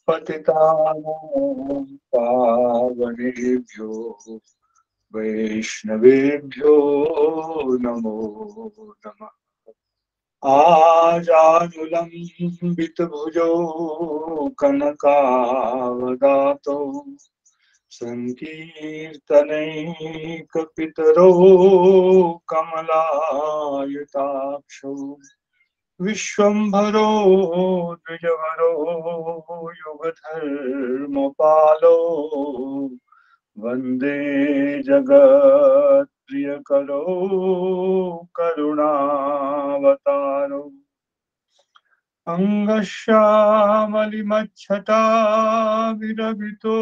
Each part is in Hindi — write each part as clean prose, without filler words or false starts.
पतितानां पावनेभ्यो वैष्णवेभ्यो नमो नमः। आजानुलम्बितभुजो कनकावदातो सङ्कीर्तनैकपितरो कमलायताक्षौ विश्वम्भरो द्विजवरो युगधर्मपालो वन्दे जगत्प्रियकरो करुणावतारो अङ्गश्यामलिमच्छटा विरवितो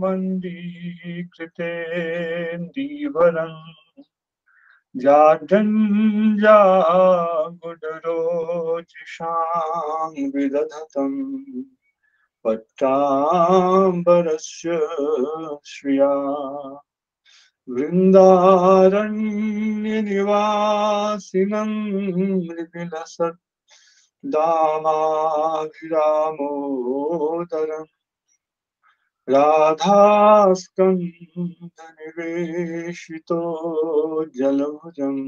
मन्दीकृतेन्दीवरम् जाड्यञ्जागुडरोचिषां विदधतं पट्टाम्बरस्य श्रिया वृन्दारण्यनिवासिनं मृगिलसत् दामाभिरामोदरम् राधास्कन्धनिवेशितो जलभुजम्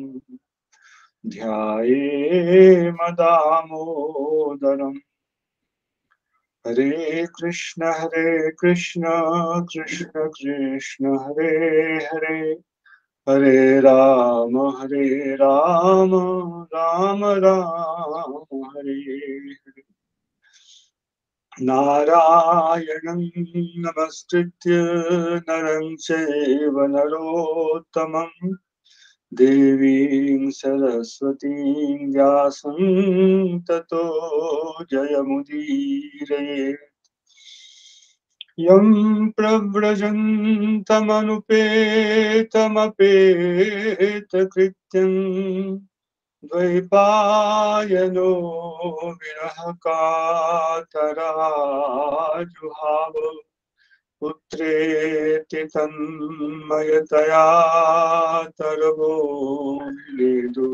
ध्यायेमदामोदरम् हरे कृष्ण कृष्ण कृष्ण हरे हरे हरे राम राम राम हरे हरे। नारायणं नमस्कृत्य नरं चैव नरोत्तमं देवीं सरस्वतीं व्यासं ततो जयमुदीरयेत्। यं प्रव्रजन्तमनुपेतमपेतकृत्यं द्वैपायनो विरहकातराजुहाव पुत्रेति तन्मयतया तरवो निलेदु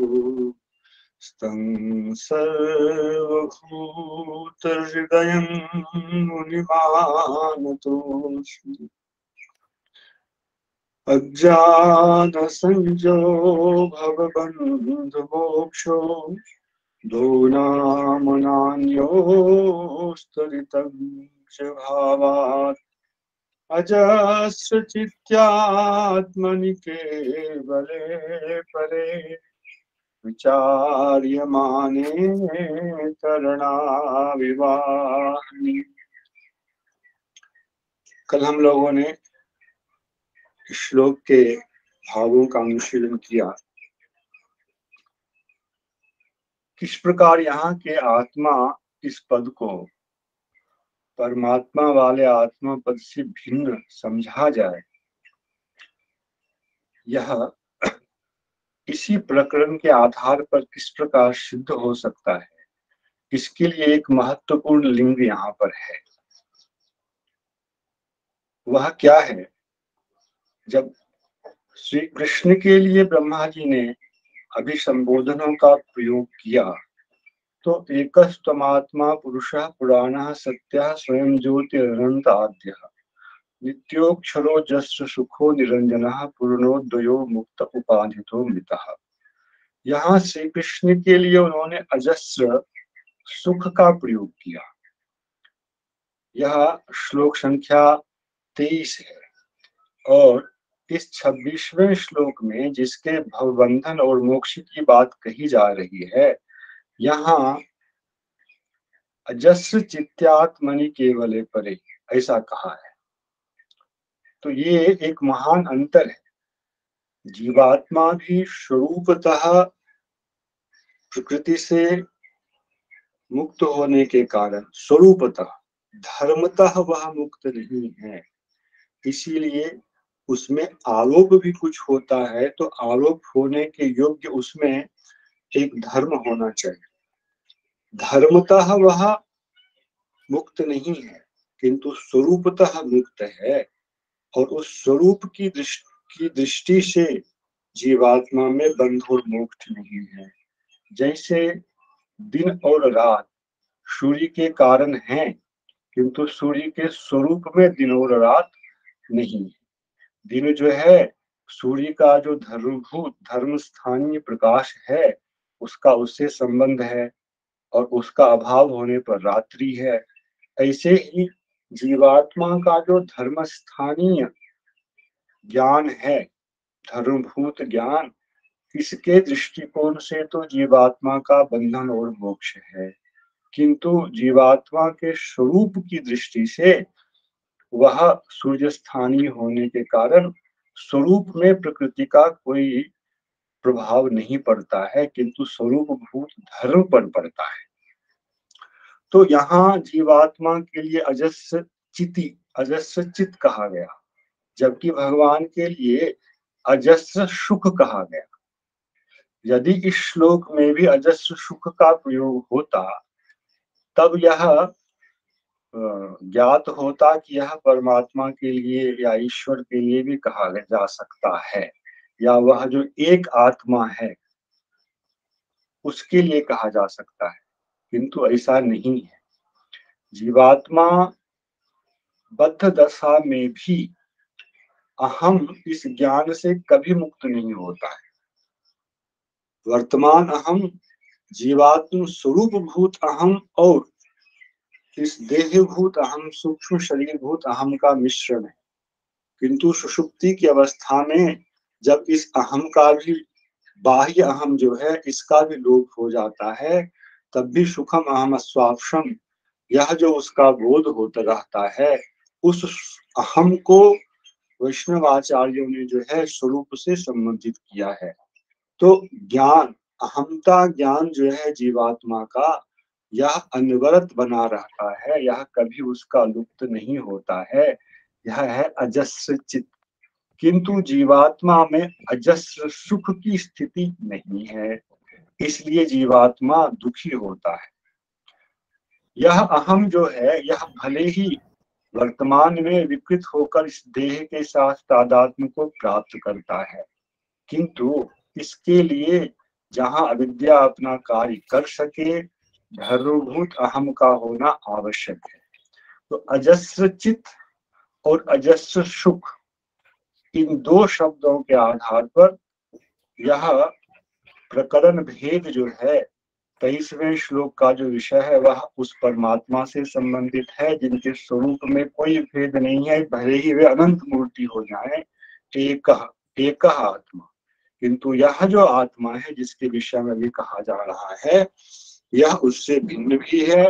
स्तं सर्वभूतहृदयं मुनिमानतोऽस्मि। अज्ञानसञ्जो भवबन्धुमोक्षो दोनामनान्योस्तरितं च भावात् अजस्रचित्यात्मनि केवले परे विचार्यमाने करणाविवाहनि। कल हम लोगों ने श्लोक के भावों का अनुशीलन किया। किस प्रकार यहाँ के आत्मा इस पद को परमात्मा वाले आत्मा पद से भिन्न समझा जाए, यह इसी प्रकरण के आधार पर किस प्रकार सिद्ध हो सकता है, इसके लिए एक महत्वपूर्ण लिंग यहाँ पर है। वह क्या है? जब श्री कृष्ण के लिए ब्रह्मा जी ने अभिसंबोधनों का प्रयोग किया तो एकस्तमात्मा पुरुषः पुराणः सत्यः स्वयं ज्योतिरनंत आद्यः नित्योक्षरो जस्य सुखो निरंजनः पूर्णोदयो मुक्त उपाधितो मृतः। यहाँ श्री कृष्ण के लिए उन्होंने अजस्र सुख का प्रयोग किया। यह श्लोक संख्या 23 है और इस 26वें श्लोक में जिसके भवबंधन और मोक्ष की बात कही जा रही है, यहाँ अजस्र चित्त्यात्मनि केवले परे ऐसा कहा है। तो ये एक महान अंतर है। जीवात्मा भी स्वरूपतः प्रकृति से मुक्त होने के कारण स्वरूपतः धर्मतः वह मुक्त नहीं है, इसीलिए उसमें आरोप भी कुछ होता है तो आरोप होने के योग्य उसमें एक धर्म होना चाहिए। धर्मतः वह मुक्त नहीं है किंतु स्वरूपतः मुक्त है और उस स्वरूप की दृष्टि से जीवात्मा में बंध और मोक्ष नहीं है। जैसे दिन और रात सूर्य के कारण हैं किंतु सूर्य के स्वरूप में दिन और रात नहीं। दिन जो है सूर्य का जो धर्मभूत धर्म स्थानीय प्रकाश है उसका उससे संबंध है, और उसका अभाव होने पर रात्रि है। ऐसे ही जीवात्मा का जो धर्म स्थानीय ज्ञान है, धर्मभूत ज्ञान, इसके दृष्टिकोण से तो जीवात्मा का बंधन और मोक्ष है, किंतु जीवात्मा के स्वरूप की दृष्टि से वह सूर्य स्थानीय होने के कारण स्वरूप में प्रकृति का कोई प्रभाव नहीं पड़ता है, किंतु स्वरूप भूत धर्म पर पड़ता है। तो यहाँ जीवात्मा के लिए अजस्र चित कहा गया, जबकि भगवान के लिए अजस्र सुख कहा गया। यदि इस श्लोक में भी अजस्र सुख का प्रयोग होता तब यह ज्ञात होता कि यह परमात्मा के लिए या ईश्वर के लिए भी कहा जा सकता है, या वह जो एक आत्मा है उसके लिए कहा जा सकता है, किंतु ऐसा नहीं है। जीवात्मा बद्ध दशा में भी अहम इस ज्ञान से कभी मुक्त नहीं होता है। वर्तमान अहम जीवात्म स्वरूप भूत अहम और इस देहभूत अहम सूक्ष्म शरीर भूत अहम का मिश्रण है, किंतु सुषुप्ति की अवस्था में जब इस अहम का भी बाह्य अहम जो है इसका भी लोप हो जाता है, तब भी सुखम अहम अस्वापसम, यह जो उसका बोध होता रहता है, उस अहम को वैष्णव आचार्यों ने जो है स्वरूप से संबंधित किया है। तो ज्ञान, अहमता ज्ञान जो है जीवात्मा का, यह अनवरत बना रहता है, यह कभी उसका लुप्त नहीं होता है, यह है अजस्र चित। किंतु जीवात्मा में अजस्र सुख की स्थिति नहीं है, इसलिए जीवात्मा दुखी होता है। यह अहम जो है यह भले ही वर्तमान में विकृत होकर इस देह के साथ तादात्म्य को प्राप्त करता है, किंतु इसके लिए जहां अविद्या अपना कार्य कर सके, धर्मभूत अहम का होना आवश्यक है। तो अजस्र चित और अजस्र सुख, इन दो शब्दों के आधार पर यह प्रकरण भेद जो है 23वें श्लोक का जो विषय है वह उस परमात्मा से संबंधित है जिनके स्वरूप में कोई भेद नहीं है, भले ही वे अनंत मूर्ति हो जाए, एक आत्मा। किंतु यह जो आत्मा है जिसके विषय में भी कहा जा रहा है, यह उससे भिन्न भी है।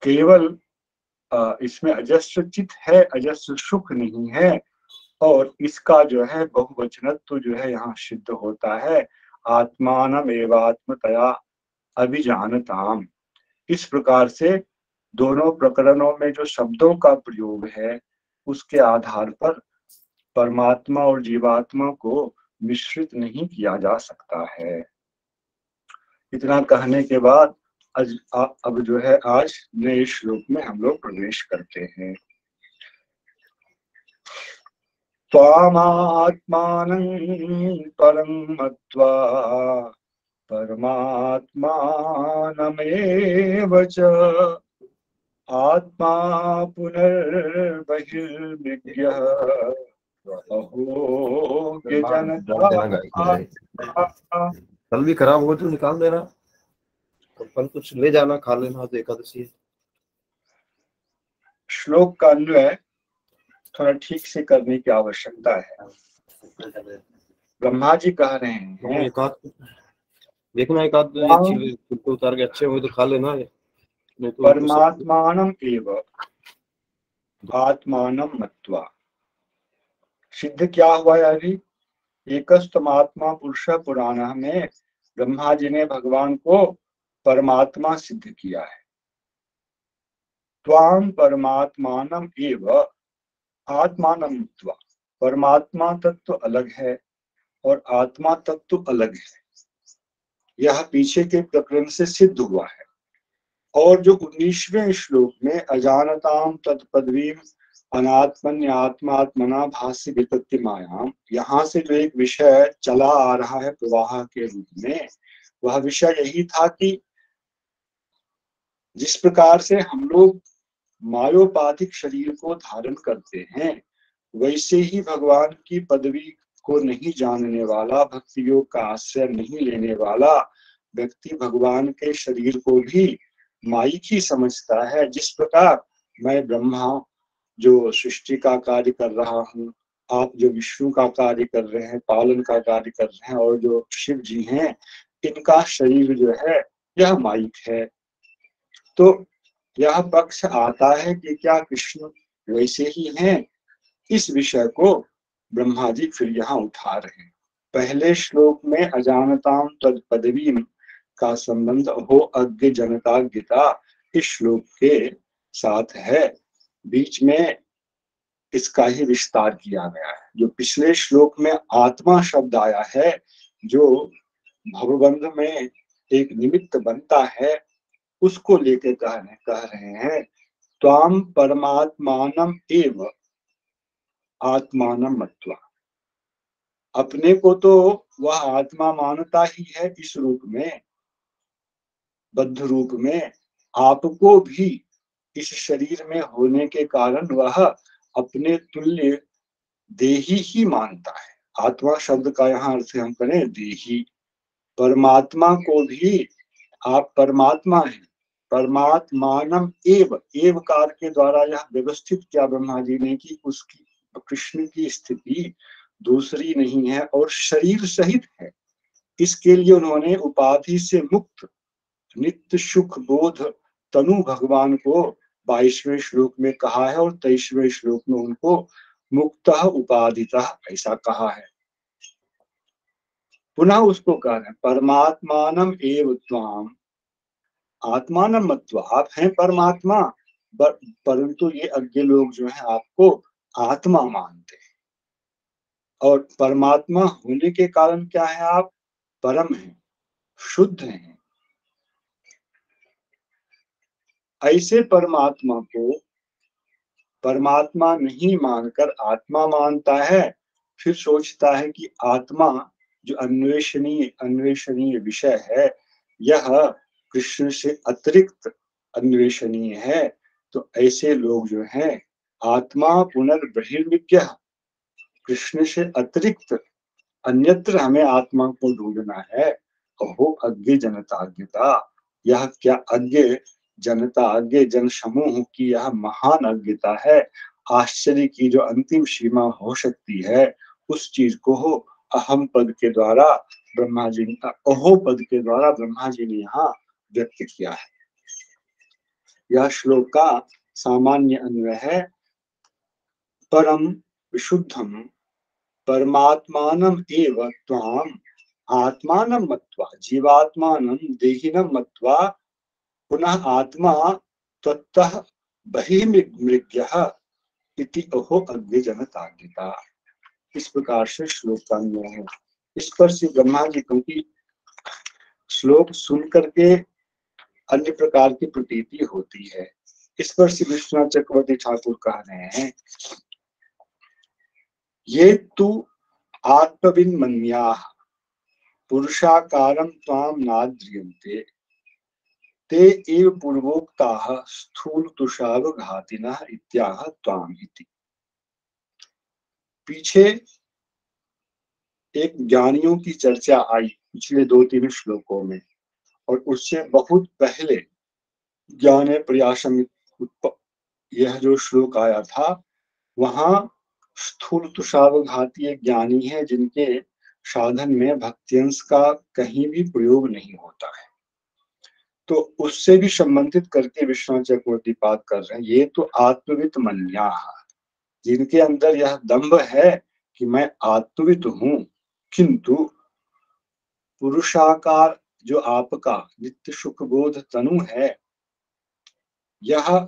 केवल इसमें अजस्र चित है, अजस्र सुख नहीं है, और इसका जो है बहुवचनत्व जो है यहाँ सिद्ध होता है, आत्मानम एवात्मतया अभिजानताम। इस प्रकार से दोनों प्रकरणों में जो शब्दों का प्रयोग है उसके आधार पर परमात्मा और जीवात्मा को मिश्रित नहीं किया जा सकता है। इतना कहने के बाद अब जो है आज नए श्लोक में हम लोग प्रवेश करते हैं। त्वामात्मानं परं मत्वा परमात्मानमेव च आत्मा पुनर्बहिर्मृग्यः कल भी खराब हो तो निकाल देना, कल कुछ ले जाना, खा लेना, तो एकादशी है। श्लोक का अन्वय थोड़ा ठीक से करने की आवश्यकता है। ब्रह्मा जी कह रहे हैं, देखना एक आध छिलके उतार के अच्छे हो तो खा लेना है, नहीं तो परमात्मानम एव आत्मानम मत्वा। सिद्ध क्या हुआ है अभी? एकस्तमात्मा पुरुष पुराण में ब्रह्मा जी ने भगवान को परमात्मा सिद्ध किया है। त्वाम परमात्मानम एव आत्मानम मत्वा, परमात्मा तत्व अलग है और आत्मा तत्व अलग है, यह पीछे के प्रकरण से सिद्ध हुआ है। और जो 19वें श्लोक में अजानताम तत्पदवीम अनात्मन्यात्मात्मना भाष्य विपत्ति मायाम, यहाँ से जो एक विषय चला आ रहा है प्रवाह के रूप में, वह विषय यही था कि जिस प्रकार से हम लोग मायोपाधिक शरीर को धारण करते हैं, वैसे ही भगवान की पदवी को नहीं जानने वाला, भक्ति योग का आश्रय नहीं लेने वाला व्यक्ति भगवान के शरीर को भी माई ही समझता है। जिस प्रकार मैं ब्रह्मा जो सृष्टि का कार्य कर रहा हूँ, आप जो विष्णु का कार्य कर रहे हैं, पालन का कार्य कर रहे हैं, और जो शिव जी हैं, इनका शरीर जो है यह माइक है। तो यह पक्ष आता है कि क्या कृष्ण वैसे ही हैं, इस विषय को ब्रह्मा जी फिर यहाँ उठा रहे हैं। पहले श्लोक में अजानताम तद पदवी का संबंध हो अज्ञ जनता गीता इस श्लोक के साथ है, बीच में इसका ही विस्तार किया गया है। जो पिछले श्लोक में आत्मा शब्द आया है, जो भवबंध में एक निमित्त बनता है, उसको लेकर कह रहे हैं त्वाम परमात्मानम एव आत्मानम मत्वा। अपने को तो वह आत्मा मानता ही है इस रूप में, बद्ध रूप में। आपको भी इस शरीर में होने के कारण वह अपने तुल्य देही ही मानता है। आत्मा शब्द का यहाँ अर्थ हम करें देही। परमात्मा को भी आप परमात्मा हैं, परमात्मानम एव, एवकार के द्वारा यह व्यवस्थित किया ब्रह्मा जी ने कि उसकी कृष्ण की स्थिति दूसरी नहीं है और शरीर सहित है। इसके लिए उन्होंने उपाधि से मुक्त नित्य सुख बोध तनु भगवान को 22वें श्लोक में कहा है और 23वें श्लोक में उनको मुक्तः उपाधितः ऐसा कहा है। पुनः उसको कह रहे हैं परमात्मानम एव त्वाम आत्मानम मत्वा, आप हैं परमात्मा, परंतु ये अज्ञ लोग जो हैं आपको आत्मा मानते हैं। और परमात्मा होने के कारण क्या है, आप परम हैं, शुद्ध हैं। ऐसे परमात्मा को परमात्मा नहीं मानकर आत्मा मानता है, फिर सोचता है कि आत्मा जो अन्वेषणीय विषय है, यह कृष्ण से अतिरिक्त अन्वेषणीय है। तो ऐसे लोग जो हैं आत्मा पुनर्बहिर्विज्ञ, कृष्ण से अतिरिक्त अन्यत्र हमें आत्मा को ढूंढना है। अहो अज्ञ जनताज्ञता, यह क्या अज्ञ जनता, अज्ञ जन समूह की यह महान अज्ञता है। आश्चर्य की जो अंतिम सीमा हो सकती है, उस चीज को हो अहम पद के द्वारा ब्रह्मा जी ने, अहो पद के द्वारा ब्रह्मा जी ने यहाँ व्यक्त किया है। यह श्लोक का सामान्य अन्वय है परम विशुद्धम परमात्मानम एव त्वाम आत्मानं मत्वा जीवात्मानं देहिनं मत्वा पुनः आत्मा ततः बहिर्मृग्यः इति अहो अज्ञ जनताज्ञता। इस प्रकार से श्लोक का अन्वय है। इस पर से ब्रह्मा जी, क्योंकि श्लोक सुन करके अन्य प्रकार की प्रतीति होती है, इस पर श्री विश्वनाथ चक्रवर्ती ठाकुर कह रहे हैं ये तु आत्मविन् मन्याः पुरुषाकारं त्वां नाद्रियन्ते ते एव पूर्वोक्ताः स्थूल तुषावघातिनः इत्याह त्वाम् इति। पीछे एक ज्ञानियों की चर्चा आई पिछले 2-3 श्लोकों में, और उससे बहुत पहले ज्ञाने प्रयासम यह जो श्लोक आया था, वहां स्थूल तुषावघाती एक ज्ञानी है जिनके साधन में भक्त्यंश का कहीं भी प्रयोग नहीं होता है। तो उससे भी संबंधित करके विश्वनाथ चक्रवर्ती पाद कर रहे हैं ये तो आत्मवित मन्याः, जिनके अंदर यह दंभ है कि मैं आत्मवित हूं, किंतु पुरुषाकार जो आपका नित्य सुख बोध तनु है, यह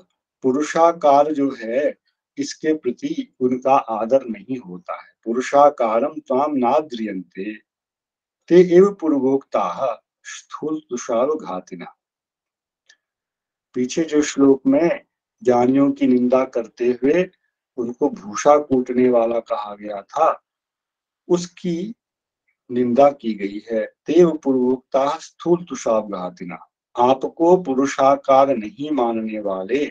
पुरुषाकार जो है इसके प्रति उनका आदर नहीं होता है। पुरुषाकारम त्वाम नाद्रियन्ते ते एव पूर्वोक्ताः स्थूल तुषावघातिनः। पीछे जो श्लोक में ज्ञानियों की निंदा करते हुए उनको भूषा कूटने वाला कहा गया था, उसकी निंदा की गई है। देव पूर्वोक्ता स्थूल तुषावघातिना, आपको पुरुषाकार नहीं मानने वाले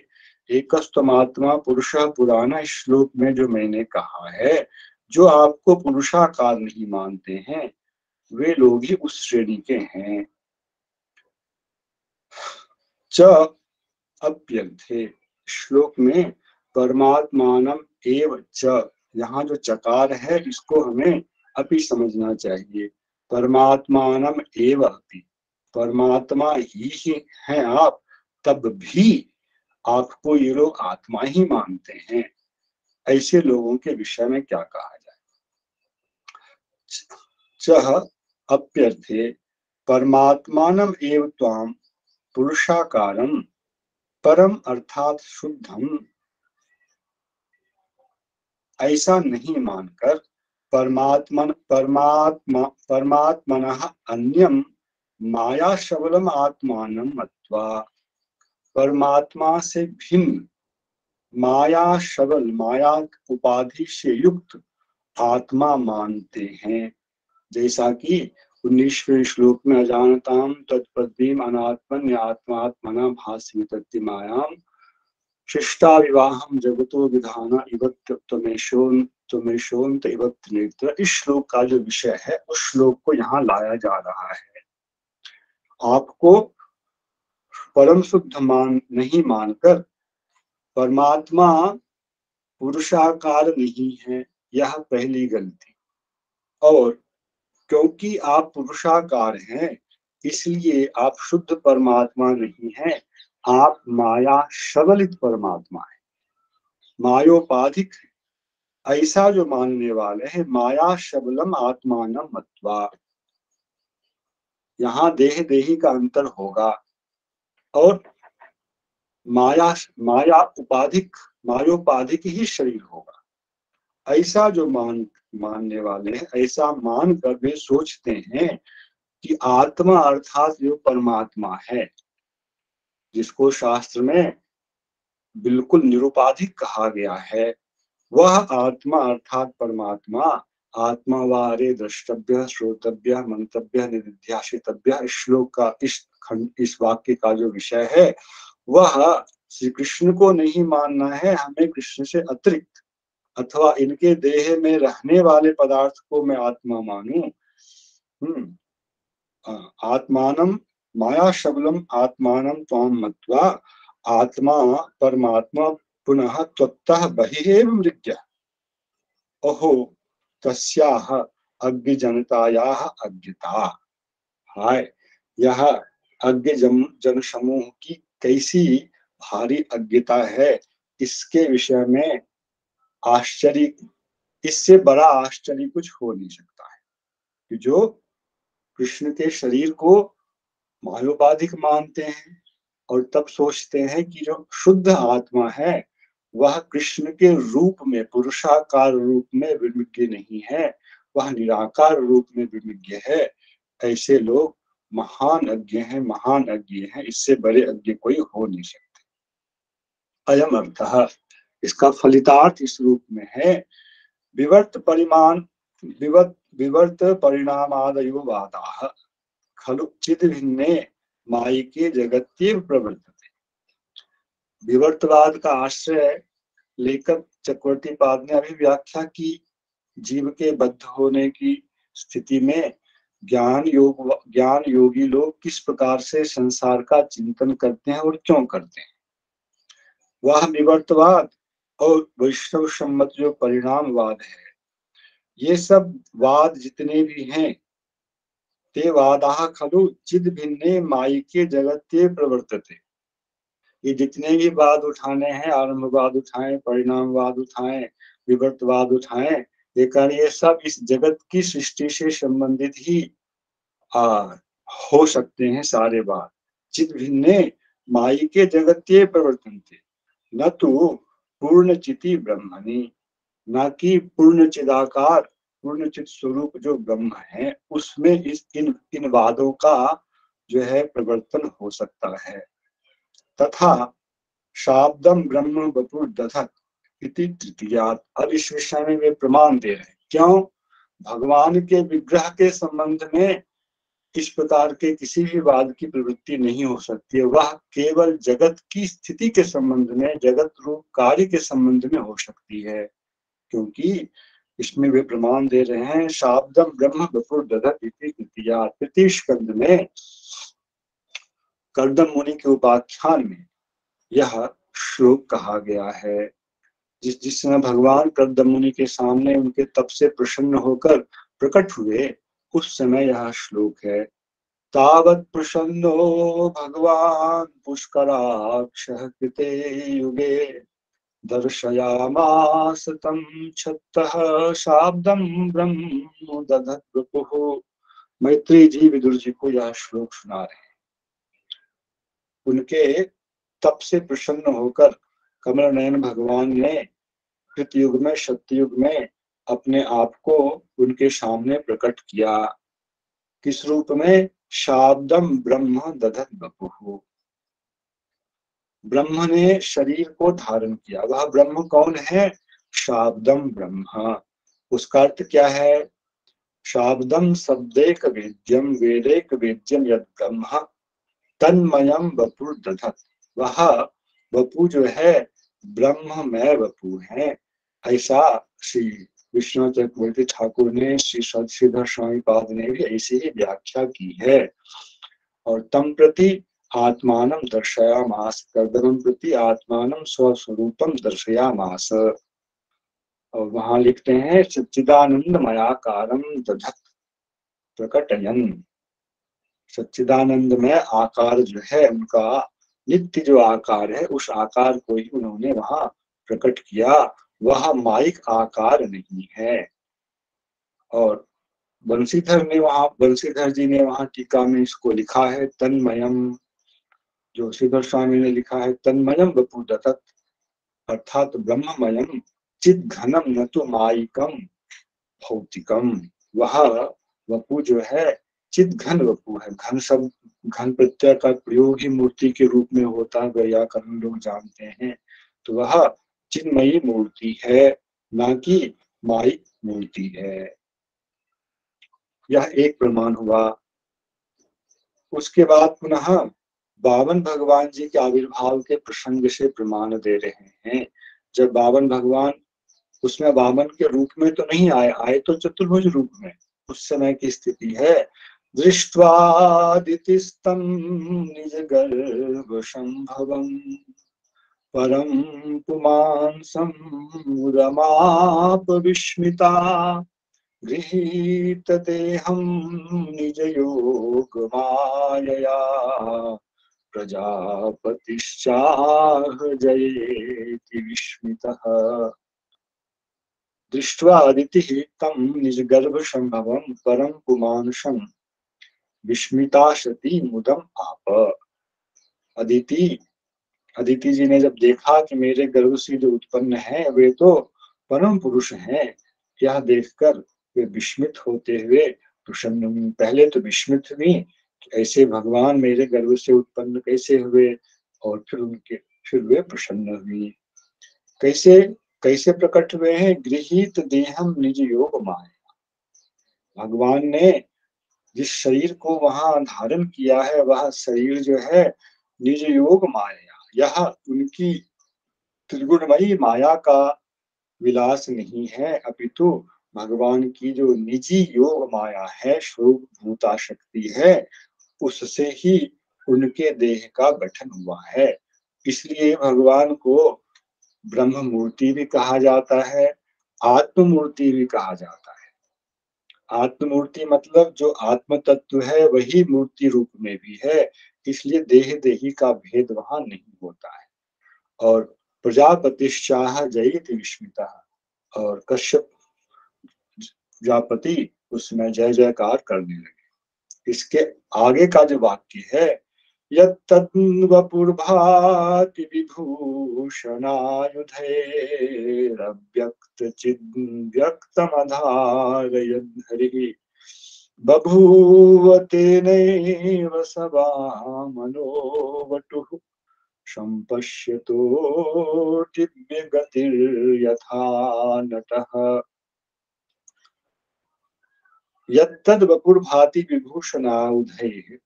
एकस्तमात्मा पुरुषः पुराना, इस श्लोक में जो मैंने कहा है, जो आपको पुरुषाकार नहीं मानते हैं वे लोग ही उस श्रेणी के हैं। च अप्यर्थे, श्लोक में परमात्मानम एव च, यहाँ जो चकार है इसको हमें अपि समझना चाहिए। परमात्मानम एव अपि, परमात्मा ही हैं आप, तब भी आपको ये लोग आत्मा ही मानते हैं। ऐसे लोगों के विषय में क्या कहा जाए। चह अप्यर्थे परमात्मानम एव त्वाम पुरुषाकारम परम अर्थात शुद्धम, ऐसा नहीं मानकर परमात्मनः अन्यम माया शबलम आत्मानं मत्वा, परमात्मा से भिन्न माया शबल, माया उपाधि से युक्त आत्मा मानते हैं। जैसा कि 19वें श्लोक में अजानताम तत्पद्दीम अनात्मन आत्मात्मना भासमितत्ति मायाम शिष्टा विवाहम जगतो विधाना इवत् त्वमेशोन्त इवत् नेत्र। इस श्लोक का जो विषय है उस श्लोक को यहाँ लाया जा रहा है। आपको परम शुद्ध नहीं मानकर परमात्मा पुरुषाकार नहीं है, यह पहली गलती। और क्योंकि आप पुरुषाकार हैं इसलिए आप शुद्ध परमात्मा नहीं हैं, आप माया शबलित परमात्मा है, मायोपाधिक है। ऐसा जो मानने वाले हैं माया शबलम आत्मानम मत्वा, यहाँ देह देही का अंतर होगा और मायोपाधिक ही शरीर होगा। ऐसा जो मानने वाले हैं, ऐसा मान कर वे सोचते हैं कि आत्मा अर्थात जो परमात्मा है, जिसको शास्त्र में बिल्कुल निरुपाधिक कहा गया है, वह आत्मा अर्थात परमात्मा आत्मा वारे द्रष्टव्य श्रोतव्य मंतव्य निधिध्यासितव्य, इस श्लोक का इस वाक्य का जो विषय है वह श्री कृष्ण को नहीं मानना है। हमें कृष्ण से अतिरिक्त अथवा इनके देह में रहने वाले पदार्थ को मैं आत्मा मानूं। आत्मानम माया शबलम आत्मानम त्वाम मत्वा आत्मा परमात्मा पुनः त्वत्तः बहिरेव मृग्यः, अहो तस्याह अज्ञ जनतायाः अज्ञता। हाय, यह अज्ञ जन समूह की कैसी भारी अज्ञता है, इसके विषय में आश्चर्य, इससे बड़ा आश्चर्य कुछ हो नहीं सकता है कि जो कृष्ण के शरीर को मायोपाधिक मानते हैं और तब सोचते हैं कि जो शुद्ध आत्मा है वह कृष्ण के रूप में पुरुषाकार रूप में विनिज्ञ नहीं है, वह निराकार रूप में विनिज्ञ है। ऐसे लोग महान अज्ञ हैं, महान अज्ञ हैं, इससे बड़े अज्ञ कोई हो नहीं सकते। अयम अर्थः, इसका फलितार्थ इस रूप में है विवर्त परिणामादयो वादाः खलु चिद भिन्ने मायिके जगत्येव प्रवर्तते। विवर्तवाद का आश्रय लेकर चक्रवर्ती पाद ने अभी व्याख्या की जीव के बद्ध होने की स्थिति में ज्ञान योगी लोग किस प्रकार से संसार का चिंतन करते हैं और क्यों करते हैं। वह विवर्तवाद और वैष्णव सम्मत जो परिणामवाद है, ये सब वाद जितने भी हैं ते वादाः खलु चिद भिन्ने मायिके जगत्ये प्रवर्तते। ये जितने भी वाद उठाने हैं, आरंभवाद उठाएं, परिणामवाद उठाएं, विवर्तवाद उठाएं, ये सब इस जगत की सृष्टि से संबंधित ही हो सकते हैं सारे वाद। चिद भिन्ने मायिके जगत्ये प्रवर्तन्ते न तो पूर्ण चिति ब्रह्मणि, न कि पूर्ण चिदाकार पूर्ण चित स्वरूप जो ब्रह्म है उसमें इन वादों का जो है प्रवर्तन हो सकता है। तथा शाब्दम ब्रह्म वपुर दधत इति तृतीयात्, अब इस विषय में वे प्रमाण दे रहे हैं। क्यों? भगवान के विग्रह के संबंध में इस प्रकार के किसी भी वाद की प्रवृत्ति नहीं हो सकती है। वह केवल जगत की स्थिति के संबंध में, जगत रूप कार्य के संबंध में हो सकती है, क्योंकि इसमें वे प्रमाण दे रहे हैं। शाब्दम ब्रह्म बपुर दधत इति तृतीया, तृतीय स्कंद में कर्दम मुनि के उपाख्यान में यह श्लोक कहा गया है। जिस समय भगवान कर्दम मुनि के सामने उनके तप से प्रसन्न होकर प्रकट हुए, उस समय यह श्लोक है। तावत् प्रसन्नो भगवान् पुष्कराक्षः कृते युगे दर्शयामास तं छत्तः शाब्दं ब्रह्म दधत् वपुः। मैत्री जी विदुर जी को यह श्लोक सुना रहे हैं। उनके तप से प्रसन्न होकर कमल नयन भगवान ने कृतयुग में, सत्ययुग में अपने आप को उनके सामने प्रकट किया। किस रूप में? शाब्दम ब्रह्म दधत वपुः। ब्रह्म ने शरीर को धारण किया। वह ब्रह्म कौन है? शाब्दम ब्रह्म। उसका अर्थ क्या है? शाब्दम शब्देक वेद्यम वेदेक वेद्यम यद ब्रह्म तन्मयम वपुर दधत। वह वपु जो है ब्रह्ममय वपु है। ऐसा श्री विश्वनाथ चक्रवर्ती ठाकुर ने, श्री श्रीधर स्वामी पाद ने भी ऐसी ही व्याख्या की है। और तम प्रति आत्मानं दर्शयामास, कर्दमं प्रति आत्मानं स्वस्वरूपम दर्शयामास। और वहां लिखते हैं सच्चिदानंदमयाकारं दधत् प्रकटयन्। सच्चिदानंद में आकार जो है उनका, नित्य जो आकार है, उस आकार को ही उन्होंने वहां प्रकट किया। वह माइक आकार नहीं है। और बंशीधर जी ने वहां टीका में इसको लिखा है तन्मयम। जो श्रीधर स्वामी ने लिखा है तन्मयम वपु दधत्, अर्थात ब्रह्ममयम चिद घनम न तो माइकम भौतिकम। वह वपु जो है चिद घन वपु है। घन शब्द, घन प्रत्यय का प्रयोग ही मूर्ति के रूप में होता है, व्याकरण लोग जानते हैं। तो वह चिन्मयी मूर्ति है, ना कि माइक मूर्ति है। यह एक प्रमाण हुआ। उसके बाद पुनः बावन भगवान जी के आविर्भाव के प्रसंग से प्रमाण दे रहे हैं। जब बावन भगवान, उसमें वामन के रूप में तो नहीं आए, आए तो चतुर्भुज रूप में। उस समय की स्थिति है। दृष्ट्वादितिस्तं निज गर्भ संभवम परम पुमांसं रमाप विस्मिता गृहीत देहं निज योग मायया प्रजापतिश्चाह जयेति विस्मितः। दृष्ट्वा अदितिः तं निजगर्भ संभवं परम पुमांसं विस्मिता सती मुदम आप। अदिति अदिति जी ने जब देखा कि मेरे गर्भ से जो उत्पन्न है वे तो परम पुरुष हैं, यह देखकर वे विस्मित होते हुए प्रसन्न हुई। पहले तो विस्मित हुई कि ऐसे भगवान मेरे गर्भ से उत्पन्न कैसे हुए, और फिर वे प्रसन्न हुई। कैसे कैसे प्रकट हुए हैं? गृहीत देहम निज योग माया। भगवान ने जिस शरीर को वहां धारण किया है, वह शरीर जो है निज योग माया, यह उनकी त्रिगुणमयी माया का विलास नहीं है, अपितु भगवान की जो निजी योग माया है, स्वरूप भूता शक्ति है, उससे ही उनके देह का गठन हुआ है। इसलिए भगवान को ब्रह्म मूर्ति भी कहा जाता है, आत्म मूर्ति भी कहा जाता है। आत्म मूर्ति मतलब जो आत्म तत्व है वही मूर्ति रूप में भी है, इसलिए देह देही का भेद वहां नहीं होता है। और प्रजापतिश्चाह जयति विस्मिता, और कश्यप प्रजापति उसमें जय जयकार करने लगे। इसके आगे का जो वाक्य है, यत्तद्वपुर्भाति विभूषणायुधैरव्यक्तचिद्व्यक्तमधारयद्धरिः बभूव तेनैव स वामनो वटुः सम्पश्यतो दिव्यगतिर्यथा नटः। यत्तद् वपुर्भाति विभूषणाउधैः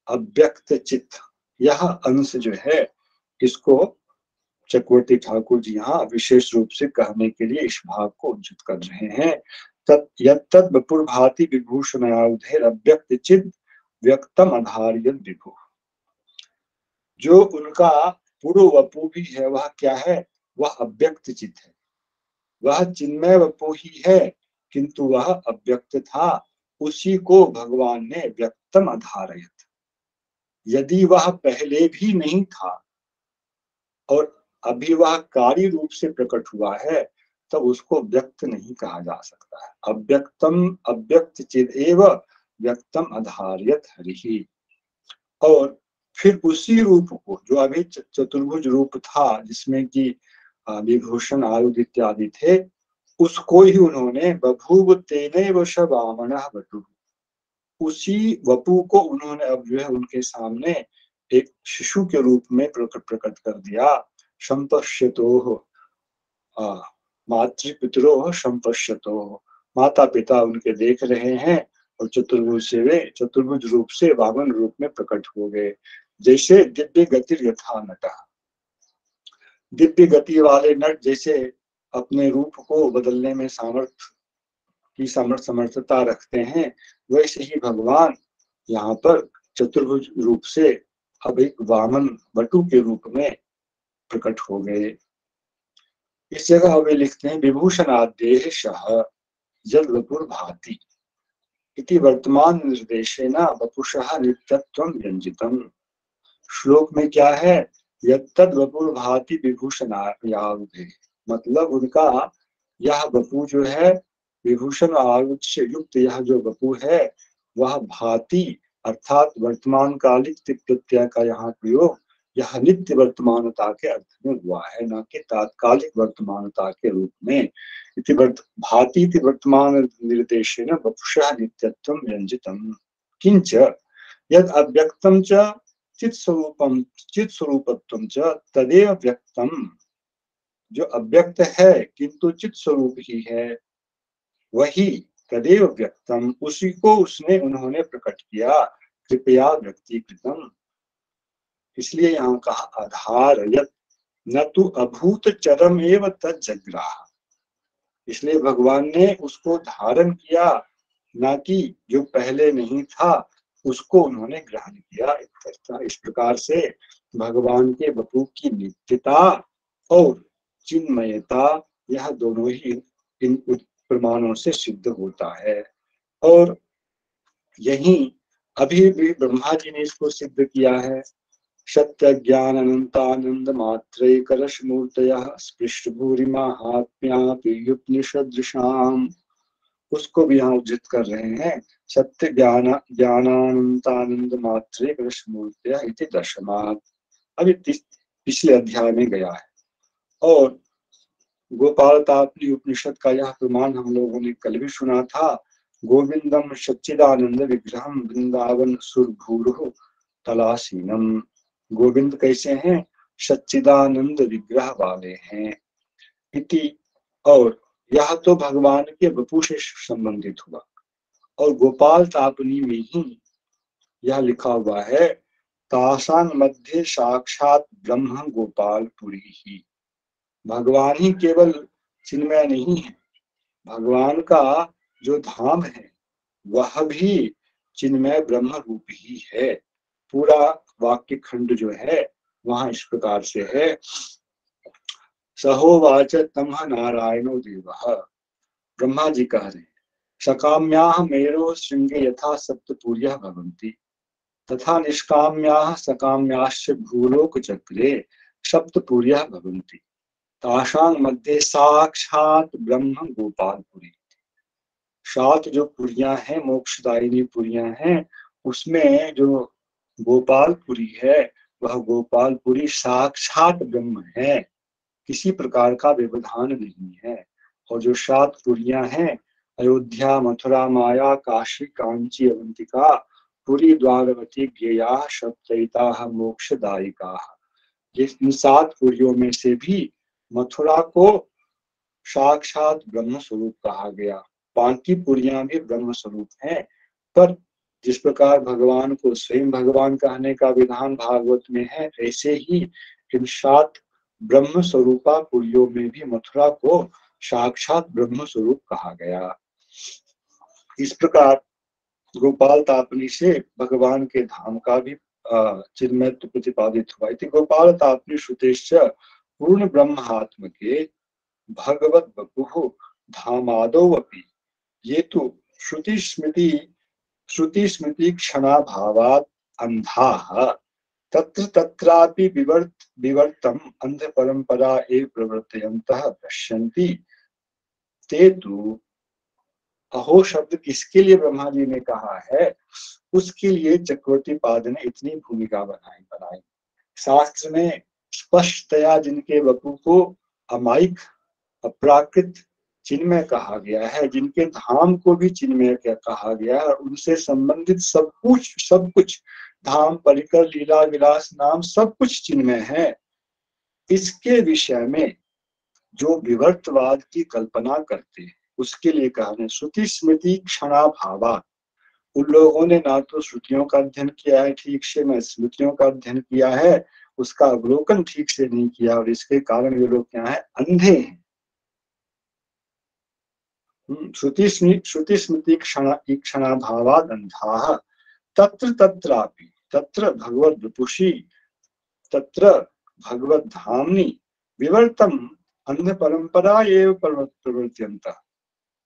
अव्यक्त चित्त, यह अंश जो है इसको चक्रवर्ती ठाकुर जी यहाँ विशेष रूप से कहने के लिए इस भाव को उद्धृत कर रहे हैं। यत्तद् वपुर्भाति विभूषणाउधैः अव्यक्त चित्त व्यक्तम आधार्यत विभु, जो उनका पूर्व वपु भी है वह क्या है, वह अव्यक्त चित्त है, वह चिन्मय वपु ही है किंतु वह अव्यक्त था, उसी को भगवान ने व्यक्तम आधारयत। यदि वह पहले भी नहीं था और अभी वह कार्य रूप से प्रकट हुआ है तब उसको व्यक्त नहीं कहा जा सकता है। अव्यक्तम अव्यक्त चिद एव व्यक्तम आधार्यत हरि। और फिर उसी रूप को जो अभी चतुर्भुज रूप था जिसमें कि विभूषण आयुध इत्यादि थे, उसको ही उन्होंने बभूव तेनैव स वामनः वटुः, उसी वपु को उन्होंने अब जो है उनके सामने एक शिशु के रूप में प्रकट कर दिया। संपश्यतोः मातृपितरोः संपश्यतोः, माता पिता उनके देख रहे हैं और चतुर्भुज रूप से वामन रूप में प्रकट हो गए। जैसे दिव्य गति यथा नटः, दिव्य गति वाले नट जैसे अपने रूप को बदलने में समर्थता रखते हैं, वैसे ही भगवान यहाँ पर चतुर्भुज रूप से अब एक वामन वटु के रूप में प्रकट हो गए। इस जगह वे लिखते हैं विभूषणाद्येः सह यद्वपुर् भाति इति वर्तमान निर्देशेन वपुषः नित्यत्वं व्यंजितम्। श्लोक में क्या है, यत्तद् वपुर् भाति विभूषणायावुधे, मतलब उनका यह वपु जो है विभूषण आयुध से युक्त यह जो वपु है वह भाति अर्थात वर्तमान कालिक प्रत्यय का यहाँ प्रयोग यह नित्य वर्तमानता के अर्थ में हुआ है, न कि तात्कालिक वर्तमानता के रूप में। भाति इति वर्तमान निर्देशेन वपुषः नित्यत्वं व्यंजितम्। किंच यद् अव्यक्तं च चित्स्वरूपत्वं च तदेव व्यक्तम, जो अव्यक्त है किंतु चित स्वरूप ही है वही तदेव व्यक्तम, उसी को उन्होंने प्रकट किया, कृपया व्यक्तिकृतम। इसलिए यहाँ कहा आधार यत् न तो अभूत चरम एव तज्जग्राह, इसलिए भगवान ने उसको धारण किया, न कि जो पहले नहीं था उसको उन्होंने ग्रहण किया। इस प्रकार से भगवान के वपु की नित्यता और चिन्मयता यह दोनों ही इन प्रमाणों से सिद्ध होता है। और यही अभी भी ब्रह्मा जी ने इसको सिद्ध किया है। सत्य ज्ञान अनंतानंद मात्रे करश मूर्तयः स्पृष्ट भूरि महात्म्यापनिषदृशाम, उसको भी यहाँ उद्धृत कर रहे हैं। सत्य ज्ञानानंतानंद मात्रे करश मूर्तयः इति दशमात्, अभी पिछले अध्याय में गया है। और गोपाल तापनी उपनिषद का यह प्रमाण हम लोगों ने कल भी सुना था। गोविंदम सच्चिदानंद विग्रहम वृंदावन सुरभूरुः तलासीनम, गोविंद कैसे हैं, सच्चिदानंद विग्रह वाले हैं इति। और यह तो भगवान के वपु से संबंधित हुआ। और गोपाल तापनी में ही यह लिखा हुआ है तासांग मध्य साक्षात ब्रह्म गोपाल पुरी ही, भगवान ही केवल चिन्मय नहीं है, भगवान का जो धाम है वह भी चिन्मय ब्रह्म रूप ही है। पूरा वाक्य खंड जो है वहां इस प्रकार से है, सहोवाच तमह नारायणो देवः, ब्रह्मा जी कह रहे सकाम्याः मेरो श्रृंगे यथा सप्तपुर्यः भवन्ति तथा निष्काम्याः सकाम्याश्च भूलोक चक्रे सप्तपुर्यः भवन्ति तासांग मध्य साक्षात ब्रह्म गोपालपुरी। 7 जो पुरियां हैं मोक्षदायिनी पुरियां हैं, उसमें जो गोपालपुरी है वह गोपालपुरी साक्षात ब्रह्म है, किसी प्रकार का व्यवधान नहीं है। और जो 7 पुरियां हैं अयोध्या मथुरा माया काशी कांची अवंतिका पुरी द्वारवती ज्ञेया सप्तैता मोक्षदायिका, इन 7 पुरियों में से भी मथुरा को साक्षात ब्रह्म स्वरूप कहा गया। बाकी पुरियां भी ब्रह्म स्वरूप हैं। पर जिस प्रकार भगवान को स्वयं भगवान कहने का विधान भागवत में है, ऐसे ही इन 7 ब्रह्म स्वरूपा पुरियों में भी मथुरा को साक्षात ब्रह्म स्वरूप कहा गया। इस प्रकार गोपाल तापनी से भगवान के धाम का भी चिन्मयत्व प्रतिपादित हुआ। गोपाल तापनी श्रुतेश्च पूर्ण ब्रह्मात्म के भगवत बपुः धामादौ अपि ये तो श्रुति स्मृति क्षणाभावात् अंधाः तत्र तत्रापि विवर्तम अंध परंपरा एव प्रवर्तयन्तः पश्यन्ति। ते तु अहो शब्द किसके लिए ब्रह्मा जी ने कहा है, उसके लिए चक्रवर्ती पाद ने इतनी भूमिका बनाई। शास्त्र में स्पष्टतया जिनके वपु को अमायिक अप्राकृत चिन्मय कहा गया है, जिनके धाम को भी चिन्मय कहा गया है, उनसे संबंधित सब कुछ धाम परिकर लीला विलास नाम सब कुछ चिन्मय है। इसके विषय में जो विवर्तवाद की कल्पना करते हैं उसके लिए कहा श्रुति स्मृति क्षणाभावा। उन लोगों ने ना तो श्रुतियों का अध्ययन किया है ठीक से, न स्मृतियों का अध्ययन किया है, उसका अवलोकन ठीक से नहीं किया, और इसके कारण ये लोग क्या है, अंधे हैं। श्रुति स्मृति क्षणाभावाद अंधाः तत्र तत्रापि तत्र भगवद विपुषी तत्र भगवद धामनि विवर्तम अंध परंपरा एवं प्रवर्त्यंता।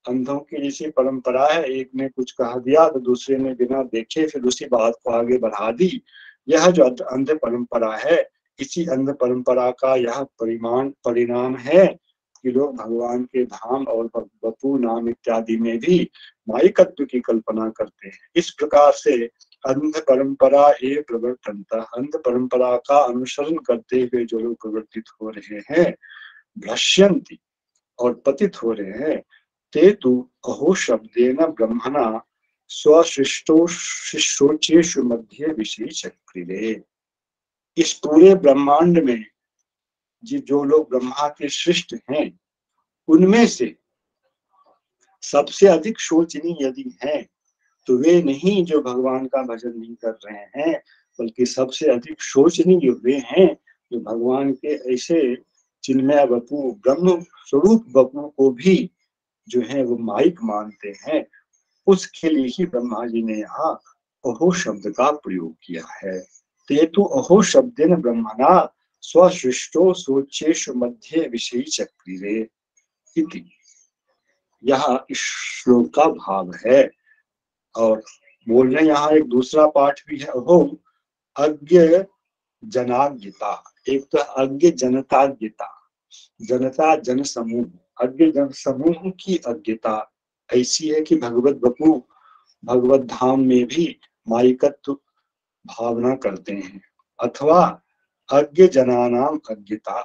अंधों की जैसी परंपरा है, एक ने कुछ कहा दिया तो दूसरे ने बिना देखे फिर उसी बात को आगे बढ़ा दी। यह जो अंध परंपरा है, इसी अंध परंपरा का यह परिणाम है कि लोग भगवान के धाम और बपू नाम इत्यादि में भी मायिकत्व की कल्पना करते हैं। इस प्रकार से अंध परंपरा एवं प्रवर्तनता, अंध परंपरा का अनुसरण करते हुए जो लोग प्रवर्तित हो रहे हैं, भ्रश्यन्ति और पतित हो रहे हैं, ते तु अहो शब्देन ब्रह्मणा स्वशिष्टो शिष्योचेषु मध्ये विषय चक्रिरे। इस पूरे ब्रह्मांड में जो लोग ब्रह्मा के शिष्ट हैं, उनमें से सबसे अधिक शोचनीय यदि हैं तो वे नहीं जो भगवान का भजन नहीं कर रहे हैं, बल्कि सबसे अधिक शोचनीय वे हैं जो भगवान के ऐसे चिन्मय वपु ब्रह्म स्वरूप वपु को भी जो है वो माइक मानते हैं। उसके लिए ही ब्रह्मा जी ने यहाँ अहो शब्द का प्रयोग किया है। तेतु अहो शब्देन ब्रह्मणा स्वशिष्टो सोचेषु मध्ये विषयी चक्रिरे इति। यह इस श्लोक का भाव है। और बोल रहे यहाँ एक दूसरा पाठ भी है, अहो अज्ञ जनाज्ञता। एक तो अज्ञ जनताज्ञता, जनता जन समूह, अज्ञ जन समूह की अज्ञता ऐसी है कि भगवत बपू भगवत धाम में भी माइकत्व भावना करते हैं। अथवा अज्ञ जनानाम अज्ञता,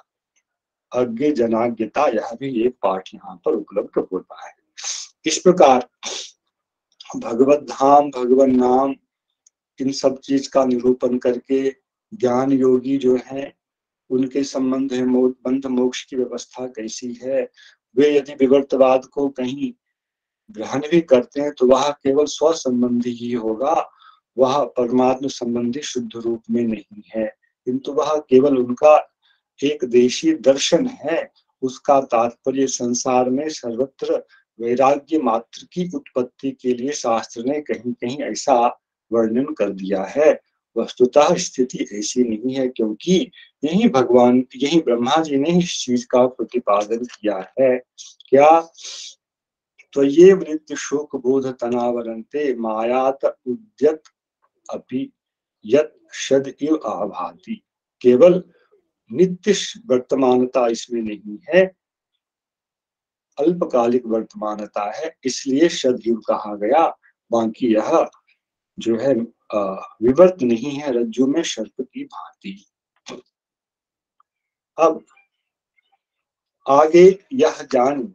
अज्ञ जनाज्ञता, यह भी एक पाठ यहाँ पर उपलब्ध होता है। इस प्रकार भगवत धाम भगवत नाम इन सब चीज का निरूपण करके ज्ञान योगी जो है उनके संबंध है बंध मोक्ष की व्यवस्था कैसी है, वे यदि विवर्तवाद को कहीं ग्रहण भी करते हैं तो वह केवल स्व संबंधी ही होगा, वह परमात्मा संबंधी शुद्ध रूप में नहीं है, किंतु वह केवल उनका एक देशी दर्शन है। उसका तात्पर्य संसार में सर्वत्र वैराग्य मात्र की उत्पत्ति के लिए शास्त्र ने कहीं कहीं ऐसा वर्णन कर दिया है। वस्तुतः स्थिति ऐसी नहीं है, क्योंकि यही ब्रह्मा जी ने इस चीज का प्रतिपादन किया है। क्या तो ये वृत्ति शोक बोध तनावरंते मायात उद्यत अपि यत शद इव आभाति। केवल नित्य वर्तमानता इसमें नहीं है, अल्पकालिक वर्तमानता है, इसलिए शदयुग कहा गया। बाकी यह जो है विवर्त नहीं है, रज्जु में सर्प की भांति। अब आगे यह जान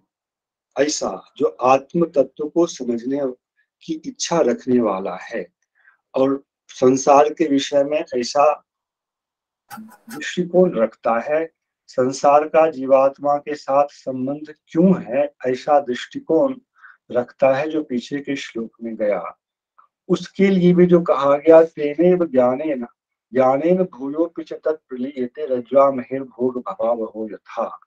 ऐसा जो आत्म तत्व को समझने की इच्छा रखने वाला है और संसार के विषय में ऐसा दृष्टिकोण रखता है, संसार का जीवात्मा के साथ संबंध क्यों है, ऐसा दृष्टिकोण रखता है जो पीछे के श्लोक में गया, उसके लिए भी जो कहा गया तेनेव ज्ञानेन ज्ञानेन भूयोऽपि च तत् प्रलीयते रज्ज्वामहेर्भोग भवावहो यथा।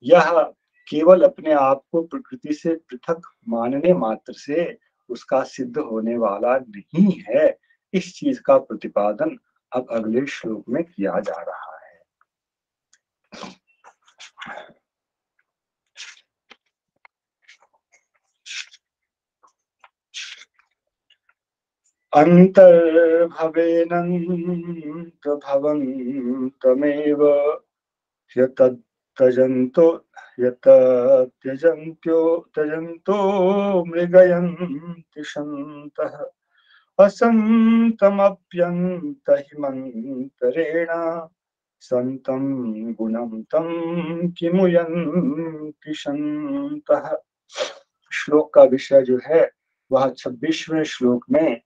यह केवल अपने आप को प्रकृति से पृथक मानने मात्र से उसका सिद्ध होने वाला नहीं है। इस चीज का प्रतिपादन अब अगले श्लोक में किया जा रहा है। अन्तर्भवेनन्तर्भवन्तमेव यतत्यजन्तो त्यजन्तो मृगयन्ति सन्तः असन्तमप्यन्तहिमन्तरेण सन्तं गुणं तं किमुयन्ति सन्तः। श्लोक का विषय जो है वह 26वें श्लोक में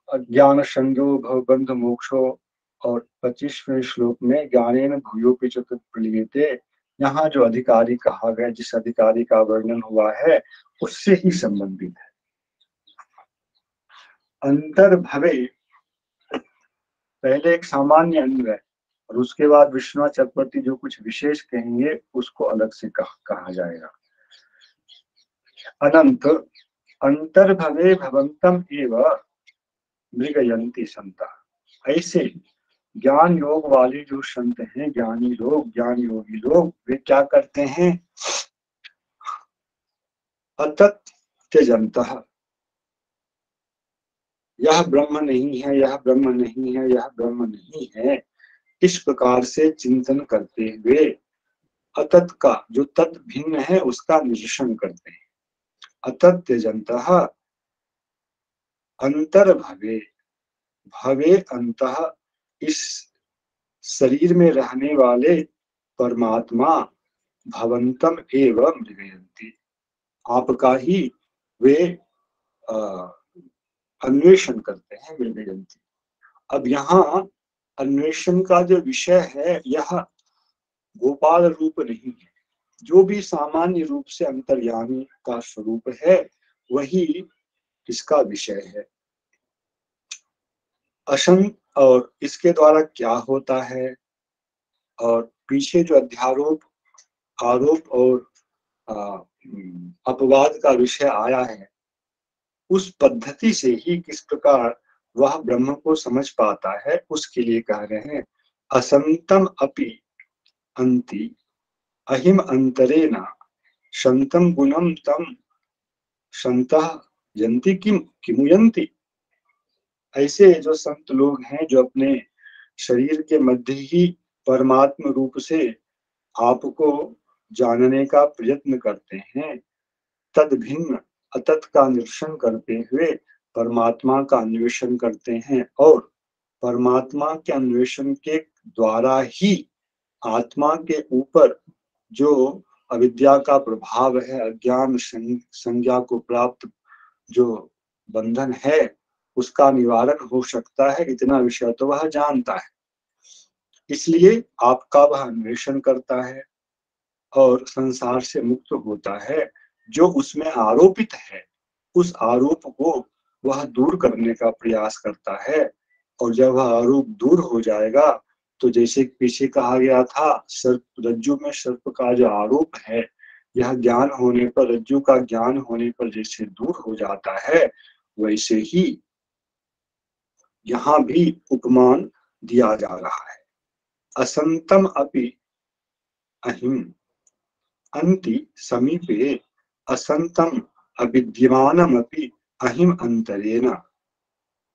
ज्ञान संज्ञो भवबंध मोक्षो और 25वें श्लोक में ज्ञानेन भूयोऽपि च तत् प्रलीयते। यहाँ जो अधिकारी कहा गया, जिस अधिकारी का वर्णन हुआ है उससे ही संबंधित है। अंतर्भवे पहले एक सामान्य अन्वय और उसके बाद विश्वनाथ चक्रवर्ती जो कुछ विशेष कहेंगे उसको अलग से कहा जाएगा। अनंत अंतर्भवे भवंतम एव मृगयन्ति संता। ऐसे ज्ञान योग वाले जो संत हैं, ज्ञानी लोग, ज्ञान योगी लोग, वे क्या करते हैं? अतत्यजन्तः, यह ब्रह्म नहीं है, यह ब्रह्म नहीं है, यह ब्रह्म नहीं है, इस प्रकार से चिंतन करते हुए अतत का जो तत् भिन्न है उसका निरीक्षण करते हैं। अतत्यजन्तः अंतर्भवे, भवे अंतः, इस शरीर में रहने वाले परमात्मा भवंतम एवं मृगयन्ति, आपका ही वे अन्वेषण करते हैं, मृगयन्ति। अब यहाँ अन्वेषण का जो विषय है यह गोपाल रूप नहीं है। जो भी सामान्य रूप से अंतर्यामी का स्वरूप है वही इसका विषय है। असंग और इसके द्वारा क्या होता है और पीछे जो अध्यारोप, आरोप और अपवाद का विषय आया है, उस पद्धति से ही किस प्रकार वह ब्रह्म को समझ पाता है उसके लिए कह रहे हैं। असंतम अपि अंति अहिम अंतरेण संतम गुणम तम संतः यन्ति किमुयन्ति। ऐसे जो संत लोग हैं जो अपने शरीर के मध्य ही परमात्म रूप से आपको जानने का प्रयत्न करते हैं, तद भिन्न अतत का निरीक्षण करते हुए परमात्मा का अन्वेषण करते हैं और परमात्मा के अन्वेषण के द्वारा ही आत्मा के ऊपर जो अविद्या का प्रभाव है, अज्ञान संज्ञा को प्राप्त जो बंधन है उसका निवारण हो सकता है। इतना विषय तो वह जानता है, इसलिए आपका वह अन्वेषण करता है और संसार से मुक्त होता है। जो उसमें आरोपित है उस आरोप को वह दूर करने का प्रयास करता है और जब वह आरोप दूर हो जाएगा तो जैसे पीछे कहा गया था, सर्प रज्जु में सर्प का जो आरोप है यह ज्ञान होने पर, रज्जु का ज्ञान होने पर जैसे दूर हो जाता है, वैसे ही यहाँ भी उपमान दिया जा रहा है। असंतम अपि अहिम अंति समीपे असंतम अविद्यमानमपि अहिम अंतरेण।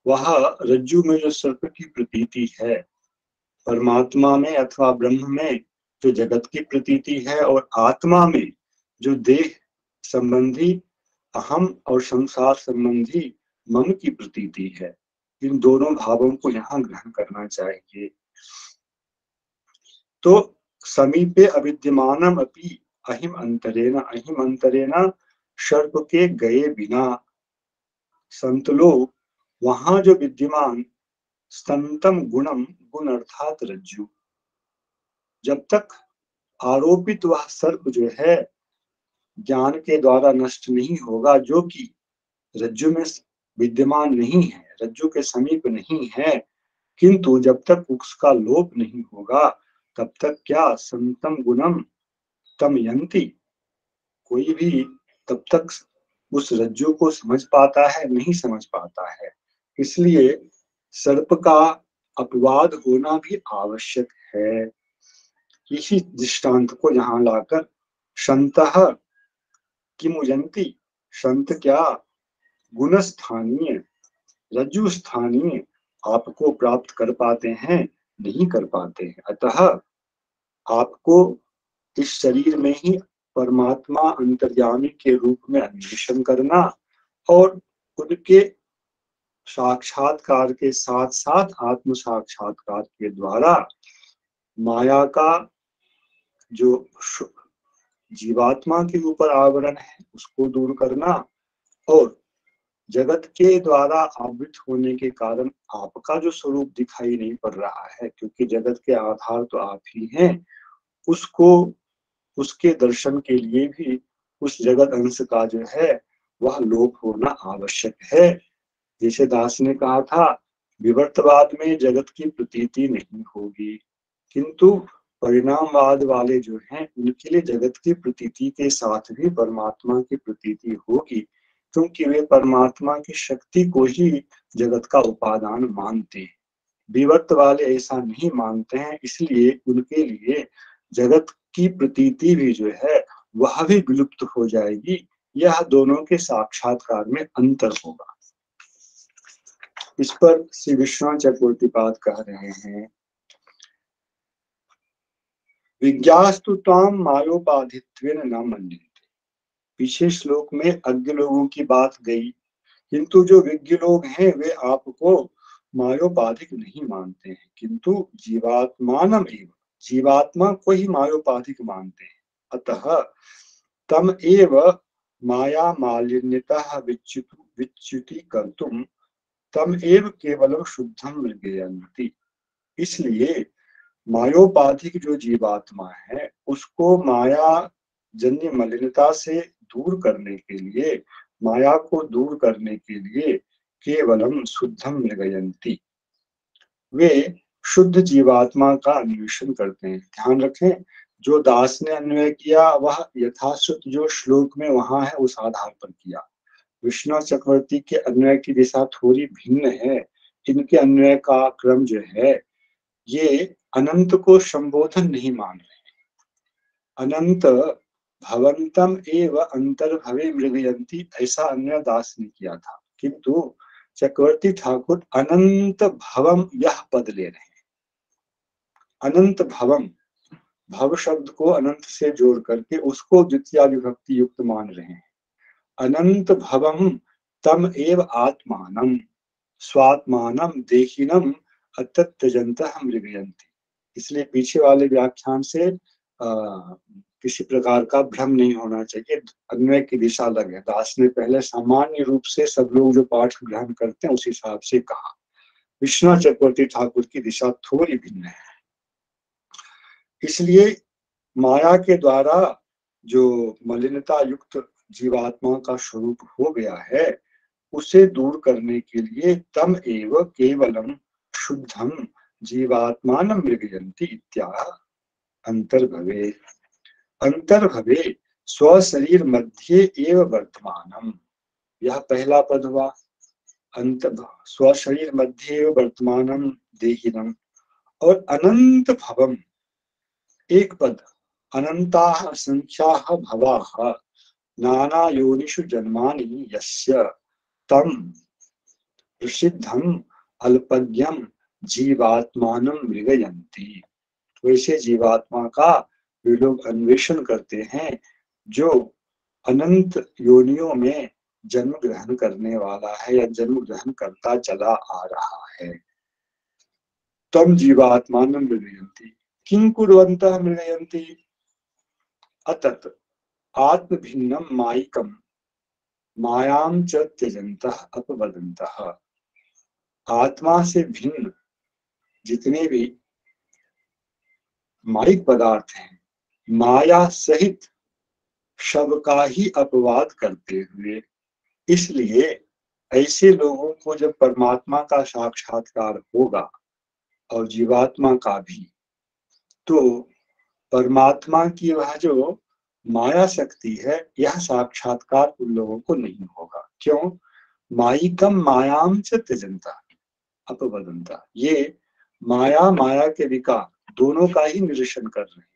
वह रज्जु में जो सर्प की प्रतीति है, परमात्मा में अथवा ब्रह्म में जो जगत की प्रतीति है और आत्मा में जो देह संबंधी अहम और संसार संबंधी मम की प्रतीति है, इन दोनों भावों को यहाँ ग्रहण करना चाहिए। तो समीपे अविद्यमानम अपि अहिम अंतरेण, अहिम अंतरेण सर्प के गए बिना संत लोग वहां जो विद्यमान स्तंतम गुणम, गुण अर्थात रज्जु, जब तक आरोपित वह सर्प जो है ज्ञान के द्वारा नष्ट नहीं होगा, जो कि रज्जु में विद्यमान नहीं है, रज्जु के समीप नहीं है। किंतु जब तक उसका लोप नहीं होगा तब तक क्या संतम गुणम तम यंती, कोई भी तब तक उस रज्जु को समझ पाता है, नहीं समझ पाता है। इसलिए सर्प का अपवाद होना भी आवश्यक है। इसी दृष्टांत को यहाँ लाकर संतः किमुयंती, संत क्या गुण स्थानीय रज्जु स्थानीय आपको प्राप्त कर पाते हैं, नहीं कर पाते हैं। अतः आपको इस शरीर में ही परमात्मा अंतर्यामी के रूप में अन्वेषण करना और उनके साक्षात्कार के साथ साथ आत्म साक्षात्कार के द्वारा माया का जो जीवात्मा के ऊपर आवरण है उसको दूर करना, और जगत के द्वारा आवृत होने के कारण आपका जो स्वरूप दिखाई नहीं पड़ रहा है, क्योंकि जगत के आधार तो आप ही हैं, उसको उसके दर्शन के लिए भी उस जगत अंश का जो है वह लोप होना आवश्यक है। जैसे दास ने कहा था, विवर्तवाद में जगत की प्रतीति नहीं होगी, किंतु परिणामवाद वाले जो हैं उनके लिए जगत की प्रतीति के साथ भी परमात्मा की प्रतीति होगी, क्योंकि वे परमात्मा की शक्ति को ही जगत का उपादान मानते हैं। विवर्त वाले ऐसा नहीं मानते हैं, इसलिए उनके लिए जगत की प्रतीति भी जो है वह भी विलुप्त हो जाएगी। यह दोनों के साक्षात्कार में अंतर होगा। इस पर श्री विश्वनाथ चक्रवर्तीपाद कह रहे हैं, विज्ञास्तु ताम मायोपाधित्वेन न मन्यते। पीछे श्लोक में अज्ञ लोगों की बात गई, किंतु जो विज्ञ लोग हैं वे आपको मायोपाधिक नहीं मानते हैं, किंतु जीवात्मानम एव, जीवात्मा को ही मायोपाधिक मानते हैं। अतः तम एव माया मालिन्यतः विच्युति कर्तुम तम एव केवलम शुद्धम मृगयन्ति। इसलिए मायोपाधिक जो जीवात्मा है उसको माया जन्य मलिनता से दूर करने के लिए, माया को दूर करने के लिए केवलम शुद्धम मृगयन्ति, वे शुद्ध जीवात्मा का अन्वेषण करते हैं। ध्यान रखें, जो दास ने अन्वय किया वह यथाश्रुत जो श्लोक में वहां है उस आधार पर किया। विश्वनाथ चक्रवर्ती के अन्वय की दिशा थोड़ी भिन्न है। इनके अन्वय का क्रम जो है, ये अनंत को संबोधन नहीं मान रहे। अनंत भवंतम एव अंतर्भवे मृगयंती, ऐसा अन्वय दास ने किया था, किंतु चक्रवर्ती ठाकुर अनंत भवम यह पद ले रहे हैं। अनंत भवम, भव शब्द को अनंत से जोड़ करके उसको द्वितीया विभक्ति युक्त मान रहे हैं। अनंत भवम तम एव आत्मानम स्वात्मानम देहिनम अत्यजंतः मृगयन्ति। इसलिए पीछे वाले व्याख्यान से किसी प्रकार का भ्रम नहीं होना चाहिए। अन्वय की दिशा अलग है। दास ने पहले सामान्य रूप से सब लोग जो पाठ ग्रहण करते हैं उस हिसाब से कहा। विश्वनाथ चक्रवर्ती ठाकुर की दिशा थोड़ी भिन्न है। इसलिए माया के द्वारा जो मलिनता युक्त जीवात्मा का स्वरूप हो गया है उसे दूर करने के लिए तम एव केवलम शुद्धम जीवात्मान मृगयन्ति इत्याह अंतर्भवे। अंतर्भवे स्वशरीर मध्य एव वर्तमानम, यह पहला पद हुआ। अंत स्वशरीर मध्य एव वर्तमानम देहिनम, और अनंत भवम एक पद, अनंताः संख्याः भवाः नाना योनिषु जन्मानि यस्य तम प्रसिद्धम अल्पज्ञम जीवात्मानम मृगयन्ति। वैसे जीवात्मा का वे लोग अन्वेषण करते हैं जो अनंत योनियों में जन्म ग्रहण करने वाला है या जन्म ग्रहण करता चला आ रहा है। तम जीवात्मानम मृगयन्ति किं कुर्वन्तः मृगयन्ति अतत आत्म भिन्नम मायिकम मायाम च त्यजन्तः अपवदन्तः। आत्मा से भिन्न जितने भी मायिक पदार्थ हैं, माया सहित शव का ही अपवाद करते हुए। इसलिए ऐसे लोगों को जब परमात्मा का साक्षात्कार होगा और जीवात्मा का भी, तो परमात्मा की वह जो माया शक्ति है, यह साक्षात्कार उन लोगों को नहीं होगा। क्यों? मायिकम मायाम च त्यजंता अपवदंता। ये माया माया के विकार दोनों का ही निरीक्षण कर रहे हैं,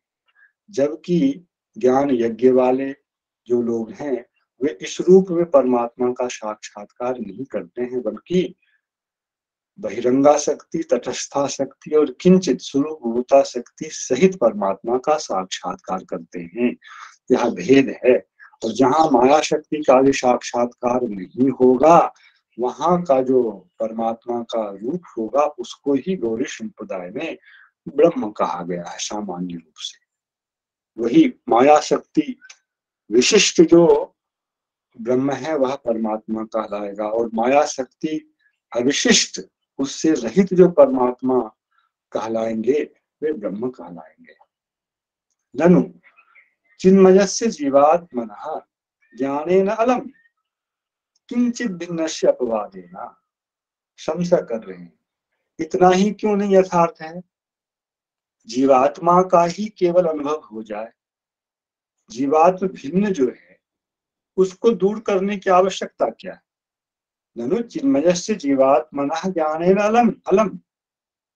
जबकि ज्ञान यज्ञ वाले जो लोग हैं वे इस रूप में परमात्मा का साक्षात्कार नहीं करते हैं, बल्कि बहिरंगा शक्ति, तटस्था शक्ति और किंचित स्वरूपभूता शक्ति सहित परमात्मा का साक्षात्कार करते हैं। यह भेद है। और जहाँ माया शक्ति का भी साक्षात्कार नहीं होगा, वहां का जो परमात्मा का रूप होगा उसको ही गौरी संप्रदाय में ब्रह्म कहा गया है सामान्य रूप से। वही माया शक्ति विशिष्ट जो ब्रह्म है वह परमात्मा कहलाएगा, और माया शक्ति अविशिष्ट उससे रहित जो परमात्मा कहलाएंगे वे ब्रह्म कहलाएंगे। ननु चिन्मयस्य जीवात्मनः ज्ञानेन अलम किंचित भिन्नस्य अपवादेन। संशय कर रहे हैं, इतना ही क्यों नहीं यथार्थ है? जीवात्मा का ही केवल अनुभव हो जाए, जीवात्म भिन्न जो है उसको दूर करने की आवश्यकता क्या है? ननु चिन्मयस्य जीवात्मनः ज्ञानेन अलम अलम,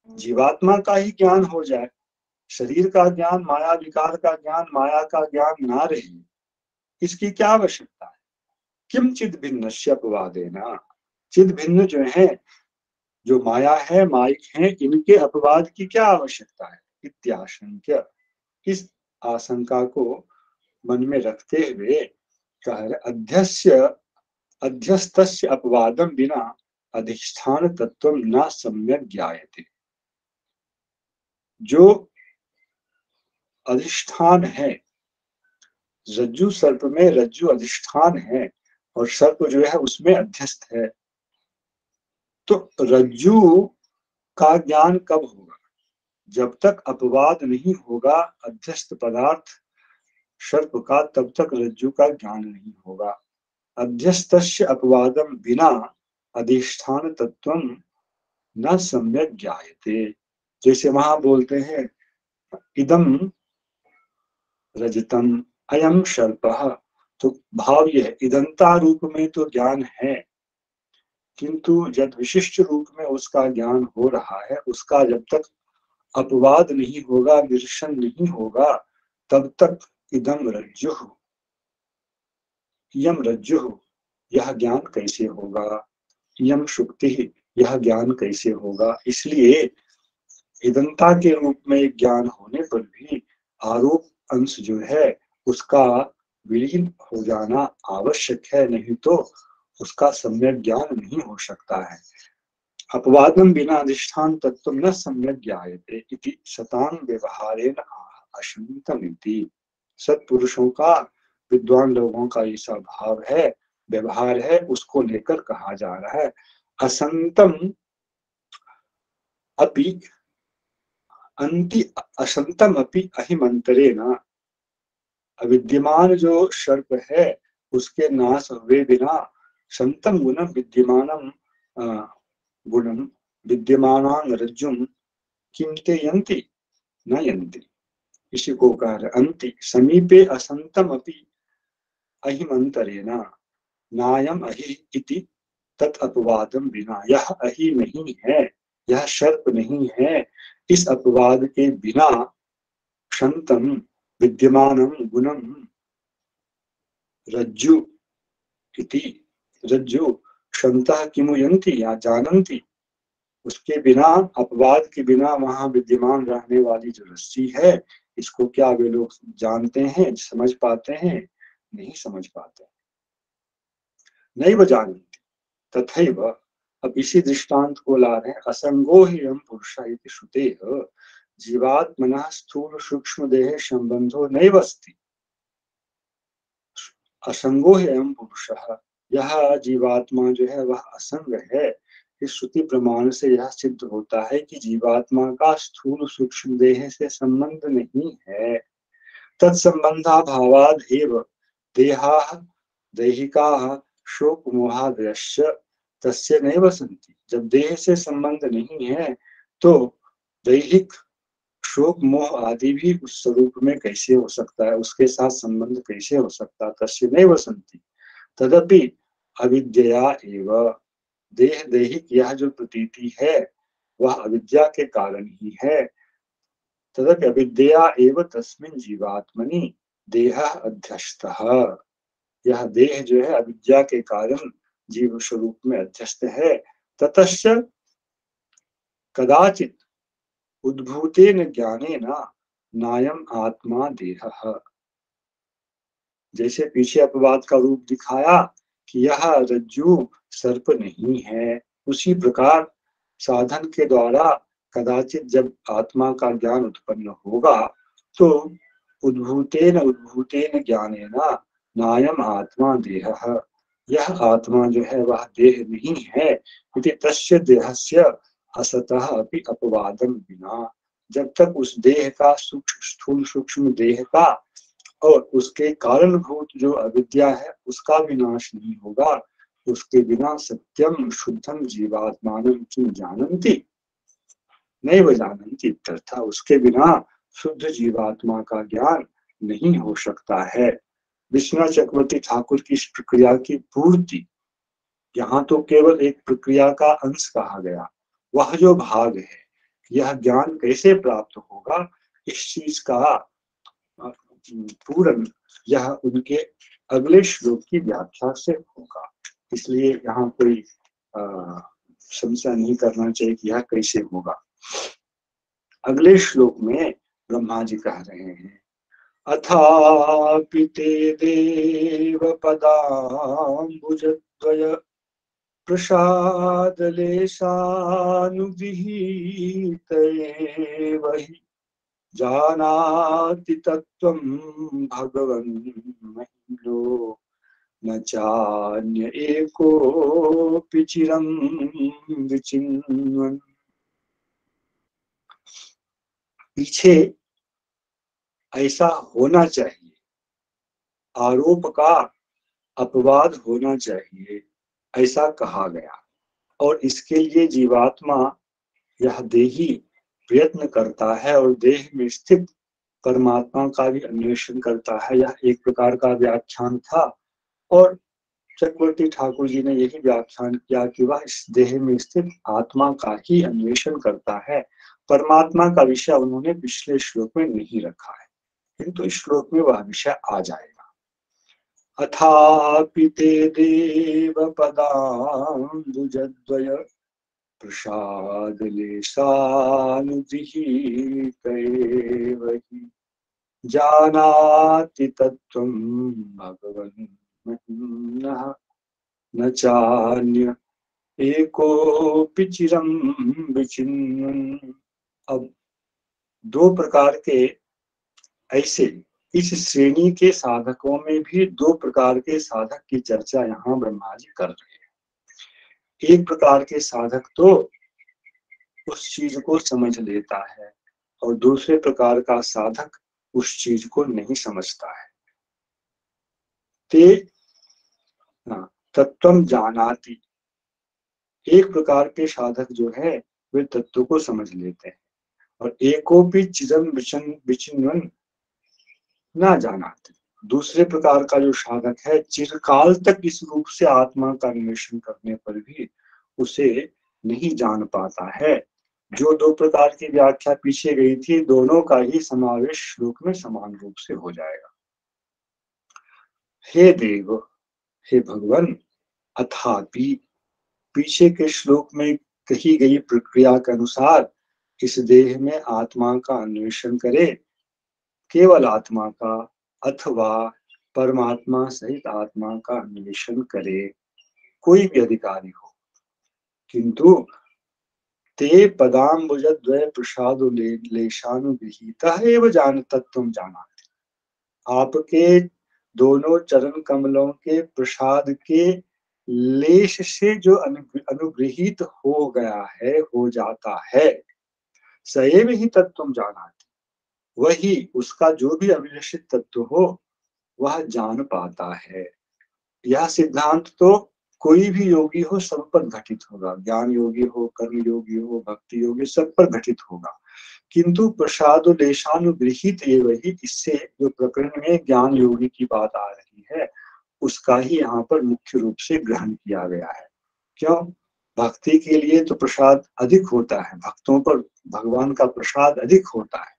जीवात्मा का ही ज्ञान हो जाए, शरीर का ज्ञान, माया विकार का ज्ञान, माया का ज्ञान ना रहे, इसकी क्या आवश्यकता है? किम चिद भिन्नस्य अपवादेन, चिद भिन्न जो है, जो माया है, माइक है, इनके अपवाद की क्या आवश्यकता है? इत्याशंक्य, इस आशंका को मन में रखते हुए कह रहे, अध्यस्तस्य अपवादम बिना अधिष्ठान तत्व न सम्यक ज्ञायते। जो अधिष्ठान है, रज्जु सर्प में रज्जु अधिष्ठान है और सर्प जो है उसमें अध्यस्त है, तो रज्जु का ज्ञान कब होगा? जब तक अपवाद नहीं होगा अध्यस्त पदार्थ सर्प का, तब तक रज्जु का ज्ञान नहीं होगा। अध्यस्तस्य अपवादम बिना अधिष्ठान तत्वम न सम्यक ज्ञायते। जैसे वहां बोलते हैं इदम रजतम अयम सर्पः, तो भाव यह इदंता रूप में तो ज्ञान है, किंतु जब विशिष्ट रूप में उसका ज्ञान हो रहा है, उसका जब तक अपवाद नहीं होगा, निरीक्षण नहीं होगा, तब तक इदम रज्जु यम रज्जु यह ज्ञान कैसे होगा, यम शुक्ति यह ज्ञान कैसे होगा। इसलिए इदंता के रूप में ज्ञान होने पर भी आरोप अंश जो है उसका विलीन हो जाना आवश्यक है, नहीं तो उसका सम्यक ज्ञान नहीं हो सकता है। अपवादम बिना अधिष्ठान तत्व न सम्यक ज्ञायते इति सतां व्यवहारेण अशंतमिति। सत्पुरुषों का, विद्वान लोगों का ऐसा भाव है, व्यवहार है, उसको लेकर कहा जा रहा है। असंतम अपि अंति असंतम अपि अहिमंतरे न, अविद्यमान जो सर्प है उसके नाश हुए बिना संतम गुणम विद्यमानम गुणम विद्यमानां रज्जुम किंते यन्ति न यन्ति। इसी को कह रहे अंति समीपे असंतम अपि अहिमंतरेण नायम अहि इति तत् अपवादम बिना, यह अहि नहीं है, यह सर्प नहीं है, इस अपवाद के बिना क्षंतम विद्यमानम गुणम रज्जु इति, रज्जु क्षंतः किमु यन्ति या जानन्ति, उसके बिना, अपवाद के बिना वहां विद्यमान रहने वाली जो रस्सी है, इसको क्या वे लोग जानते हैं, समझ पाते हैं? नहीं समझ पाते। नैव जानन्ति तथैव, अब इसी दृष्टांत को ला रहे हैं। असंगो ही यम पुरुष इति श्रुतेः जीवात्मनः स्थूल सूक्ष्म देह संबंधो नैव अस्ति। असंगो ही अयम पुरुषः, यह जीवात्मा जो है वह असंग है। इस श्रुति प्रमाण से यह सिद्ध होता है कि जीवात्मा का स्थूल सूक्ष्म देह से संबंध नहीं है। तत्संबंधा भावाद एव देहाः दैहिकाः शोक मोहादयश्च तस्य नैव सन्ति। जब देह से संबंध नहीं है तो दैहिक शोक मोह आदि भी उस स्वरूप में कैसे हो सकता है, उसके साथ संबंध कैसे हो सकता है। तस्य नैव सन्ति तदपि अविद्यया एव। देह दैहिक यह जो प्रतीति है वह अविद्या के कारण ही है। तदपि अविद्या एव तस्मिन् जीवात्मनि देहः अध्यस्तः। यह देह जो है अविद्या के कारण जीव स्वरूप में अध्यस्त है। ततश्च कदाचित उद्भूतेन ज्ञानेन नायम आत्मा देहः। जैसे पीछे अपवाद का रूप दिखाया कि यह रज्जु सर्प नहीं है, उसी प्रकार साधन के द्वारा कदाचित जब आत्मा का ज्ञान उत्पन्न होगा तो उद्भूतेन उद्भूतेन ज्ञानेन नायम आत्मा देहः। यह आत्मा जो है वह देह नहीं है। इति तस्य देहस्य असतः अपि अपवादं विना। जब तक उस देह का स्थूल सूक्ष्म देह का और उसके कारणभूत जो अविद्या है उसका विनाश नहीं होगा, उसके बिना सत्यम शुद्धम जीवात्मानं किं जानन्ति नैव जानन्ति इत्यर्थ। उसके बिना शुद्ध जीवात्मा का ज्ञान नहीं हो सकता है। विश्वनाथ चक्रवर्ती ठाकुर की इस प्रक्रिया की पूर्ति यहाँ तो केवल एक प्रक्रिया का अंश कहा गया, वह जो भाग है यह ज्ञान कैसे प्राप्त होगा इस चीज का पूर्ण यह उनके अगले श्लोक की व्याख्या से होगा। इसलिए यहाँ कोई संशय नहीं करना चाहिए कि यह कैसे होगा। अगले श्लोक में ब्रह्मा जी कह रहे हैं अथापि ते देव पदाम्बुजद्वय प्रसादलेशानुगृहीतयेव हि जानाति तत्त्वं भगवन् महीयो न चान्य एकोऽपि चिरं विचिन्वन्। पीछे ऐसा होना चाहिए, आरोप का अपवाद होना चाहिए, ऐसा कहा गया। और इसके लिए जीवात्मा यह देही प्रयत्न करता है और देह में स्थित परमात्मा का भी अन्वेषण करता है। यह एक प्रकार का व्याख्यान था और चक्रवर्ती ठाकुर जी ने यही व्याख्यान किया कि वह इस देह में स्थित आत्मा का ही अन्वेषण करता है। परमात्मा का विषय उन्होंने पिछले श्लोक में नहीं रखा है, किंतु इस श्लोक में वह विषय आ जाएगा। अथापि ते देव पदाम्बुजद्वय प्रसादलेशानुगृहीतयेव हि जानाति तत्त्वं भगवन् महीम्नः न चान्य एकोऽपि चिरं विचिन्वन्। अब दो प्रकार के ऐसे इस श्रेणी के साधकों में भी दो प्रकार के साधक की चर्चा यहाँ ब्रह्मा जी कर रहे हैं। एक प्रकार के साधक तो उस चीज को समझ लेता है और दूसरे प्रकार का साधक उस चीज को नहीं समझता है। ते तत्त्वं जानाति, एक प्रकार के साधक जो है वे तत्व को समझ लेते हैं और एकोपि चिरं विचिन्वन् न जानाति, दूसरे प्रकार का जो साधक है चिरकाल तक इस रूप से आत्मा का अन्वेषण करने पर भी उसे नहीं जान पाता है। जो दो प्रकार की व्याख्या पीछे गई थी दोनों का ही समावेश श्लोक में समान रूप से हो जाएगा। हे देव, हे भगवान, अथापि पीछे के श्लोक में कही गई प्रक्रिया के अनुसार इस देह में आत्मा का अन्वेषण करे, केवल आत्मा का अथवा परमात्मा सहित आत्मा का अन्वेषण करे, कोई भी अधिकारी हो। किंतु ते पदाम्बुजद्वय प्रसादलेशानुगृहीतः एव तत्त्वं जानाति, आपके दोनों चरण कमलों के प्रसाद के लेश से जो अनुगृहित हो गया है, हो जाता है, सएव ही तत्त्वं जानाति, वही उसका जो भी अभिलषित तत्व हो वह जान पाता है। यह सिद्धांत तो कोई भी योगी हो सब पर घटित होगा, ज्ञान योगी हो, कर्म योगी हो, भक्ति योगी, सब पर घटित होगा। किंतु प्रसादोदेशानुगृहीत एवं, इससे जो प्रकरण में ज्ञान योगी की बात आ रही है उसका ही यहाँ पर मुख्य रूप से ग्रहण किया गया है। क्यों? भक्ति के लिए तो प्रसाद अधिक होता है, भक्तों पर भगवान का प्रसाद अधिक होता है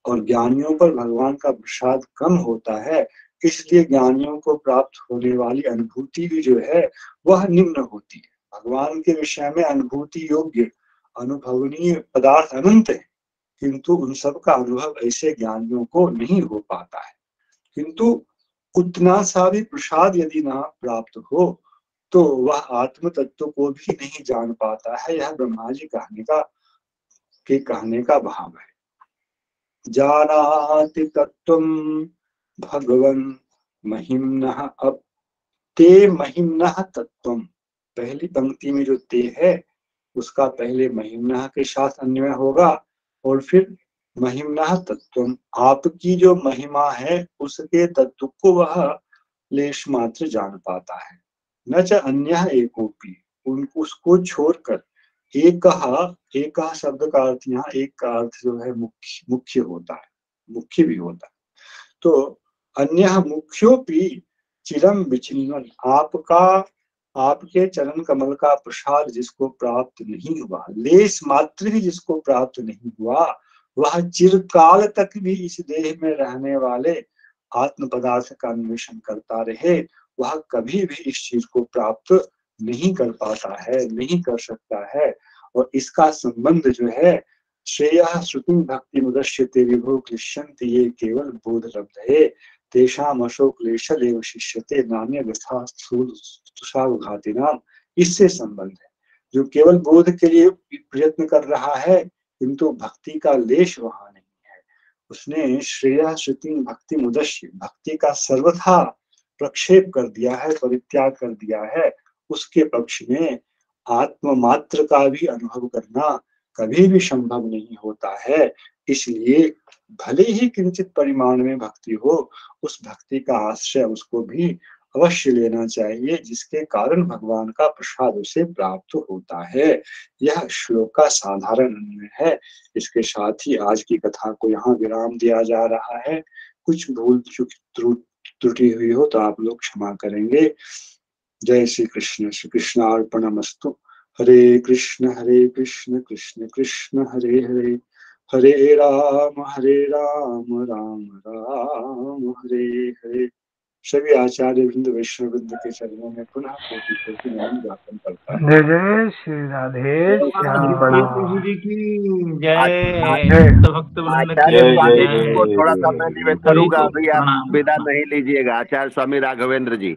और ज्ञानियों पर भगवान का प्रसाद कम होता है। इसलिए ज्ञानियों को प्राप्त होने वाली अनुभूति भी जो है वह निम्न होती है। भगवान के विषय में अनुभूति योग्य अनुभवनीय पदार्थ अनंत है, किंतु उन सब का अनुभव ऐसे ज्ञानियों को नहीं हो पाता है। किंतु उतना सा भी प्रसाद यदि ना प्राप्त हो तो वह आत्म तत्व को भी नहीं जान पाता है। यह ब्रह्मा जी कहने का भाव है। जानाति तत्त्वं भगवन् महिम्नः अब ते महिम्नः तत्त्वम्, पहली पंक्ति में जो ते है उसका पहले महिम्नः के साथ अन्वय होगा और फिर महिम्नः तत्त्वम्, आपकी जो महिमा है उसके तत्व को वह लेश मात्र जान पाता है। न च अन्यः एकोपि, उसको छोड़कर एक शब्द का अर्थ यहाँ एक का अर्थ जो है मुख्य होता है, मुख्य भी होता है। तो अन्यः मुख्योपि चिरम विचिन्वन्, आपके चरण कमल का प्रसाद जिसको प्राप्त नहीं हुआ, लेश मात्र भी जिसको प्राप्त नहीं हुआ, वह चिरकाल तक भी इस देह में रहने वाले आत्म पदार्थ का अन्वेषण करता रहे, वह कभी भी इस चीज को प्राप्त नहीं कर पाता है, नहीं कर सकता है। और इसका संबंध जो है श्रेयः श्रुतिं भक्ति मुदश्यते विभो क्लिश्यन्ति ये केवल बोध लब्धये तेषाम् अशो क्लेशलेव शिष्यते नान्य व्यथा तुषारघातिनाम, इससे संबंध है। जो केवल बोध के लिए प्रयत्न कर रहा है किंतु भक्ति का लेश वहां नहीं है, उसने श्रेयः श्रुतिं भक्ति मुदश्य, भक्ति का सर्वथा प्रक्षेप कर दिया है, परित्याग कर दिया है। उसके पक्ष में आत्म मात्र का भी अनुभव करना कभी भी संभव नहीं होता है। इसलिए भले ही किंचित परिमाण में भक्ति हो, उस भक्ति का आश्रय उसको भी अवश्य लेना चाहिए, जिसके कारण भगवान का प्रसाद उसे प्राप्त होता है। यह श्लोक का साधारण अन्वय है। इसके साथ ही आज की कथा को यहाँ विराम दिया जा रहा है। कुछ भूल चूक त्रुटि हुई हो तो आप लोग क्षमा करेंगे। जय श्री कृष्ण अर्पणमस्तु। हरे कृष्ण कृष्ण कृष्ण हरे हरे, हरे राम राम राम हरे हरे। सभी आचार्य वृंद वैष्णव वृंद के चरणों में पुनः कोटि कोटि नमन ज्ञापन करता है। जय जय श्री राधे श्याम जी की जय, जय। भक्त वृंद आचार्य की स्वामी जय। जी को थोड़ा सा मैं निवेदन सभी करूंगा, को अभी आप प्रणाम। विदा नहीं लीजिएगा। आचार्य स्वामी राघवेंद्र जी।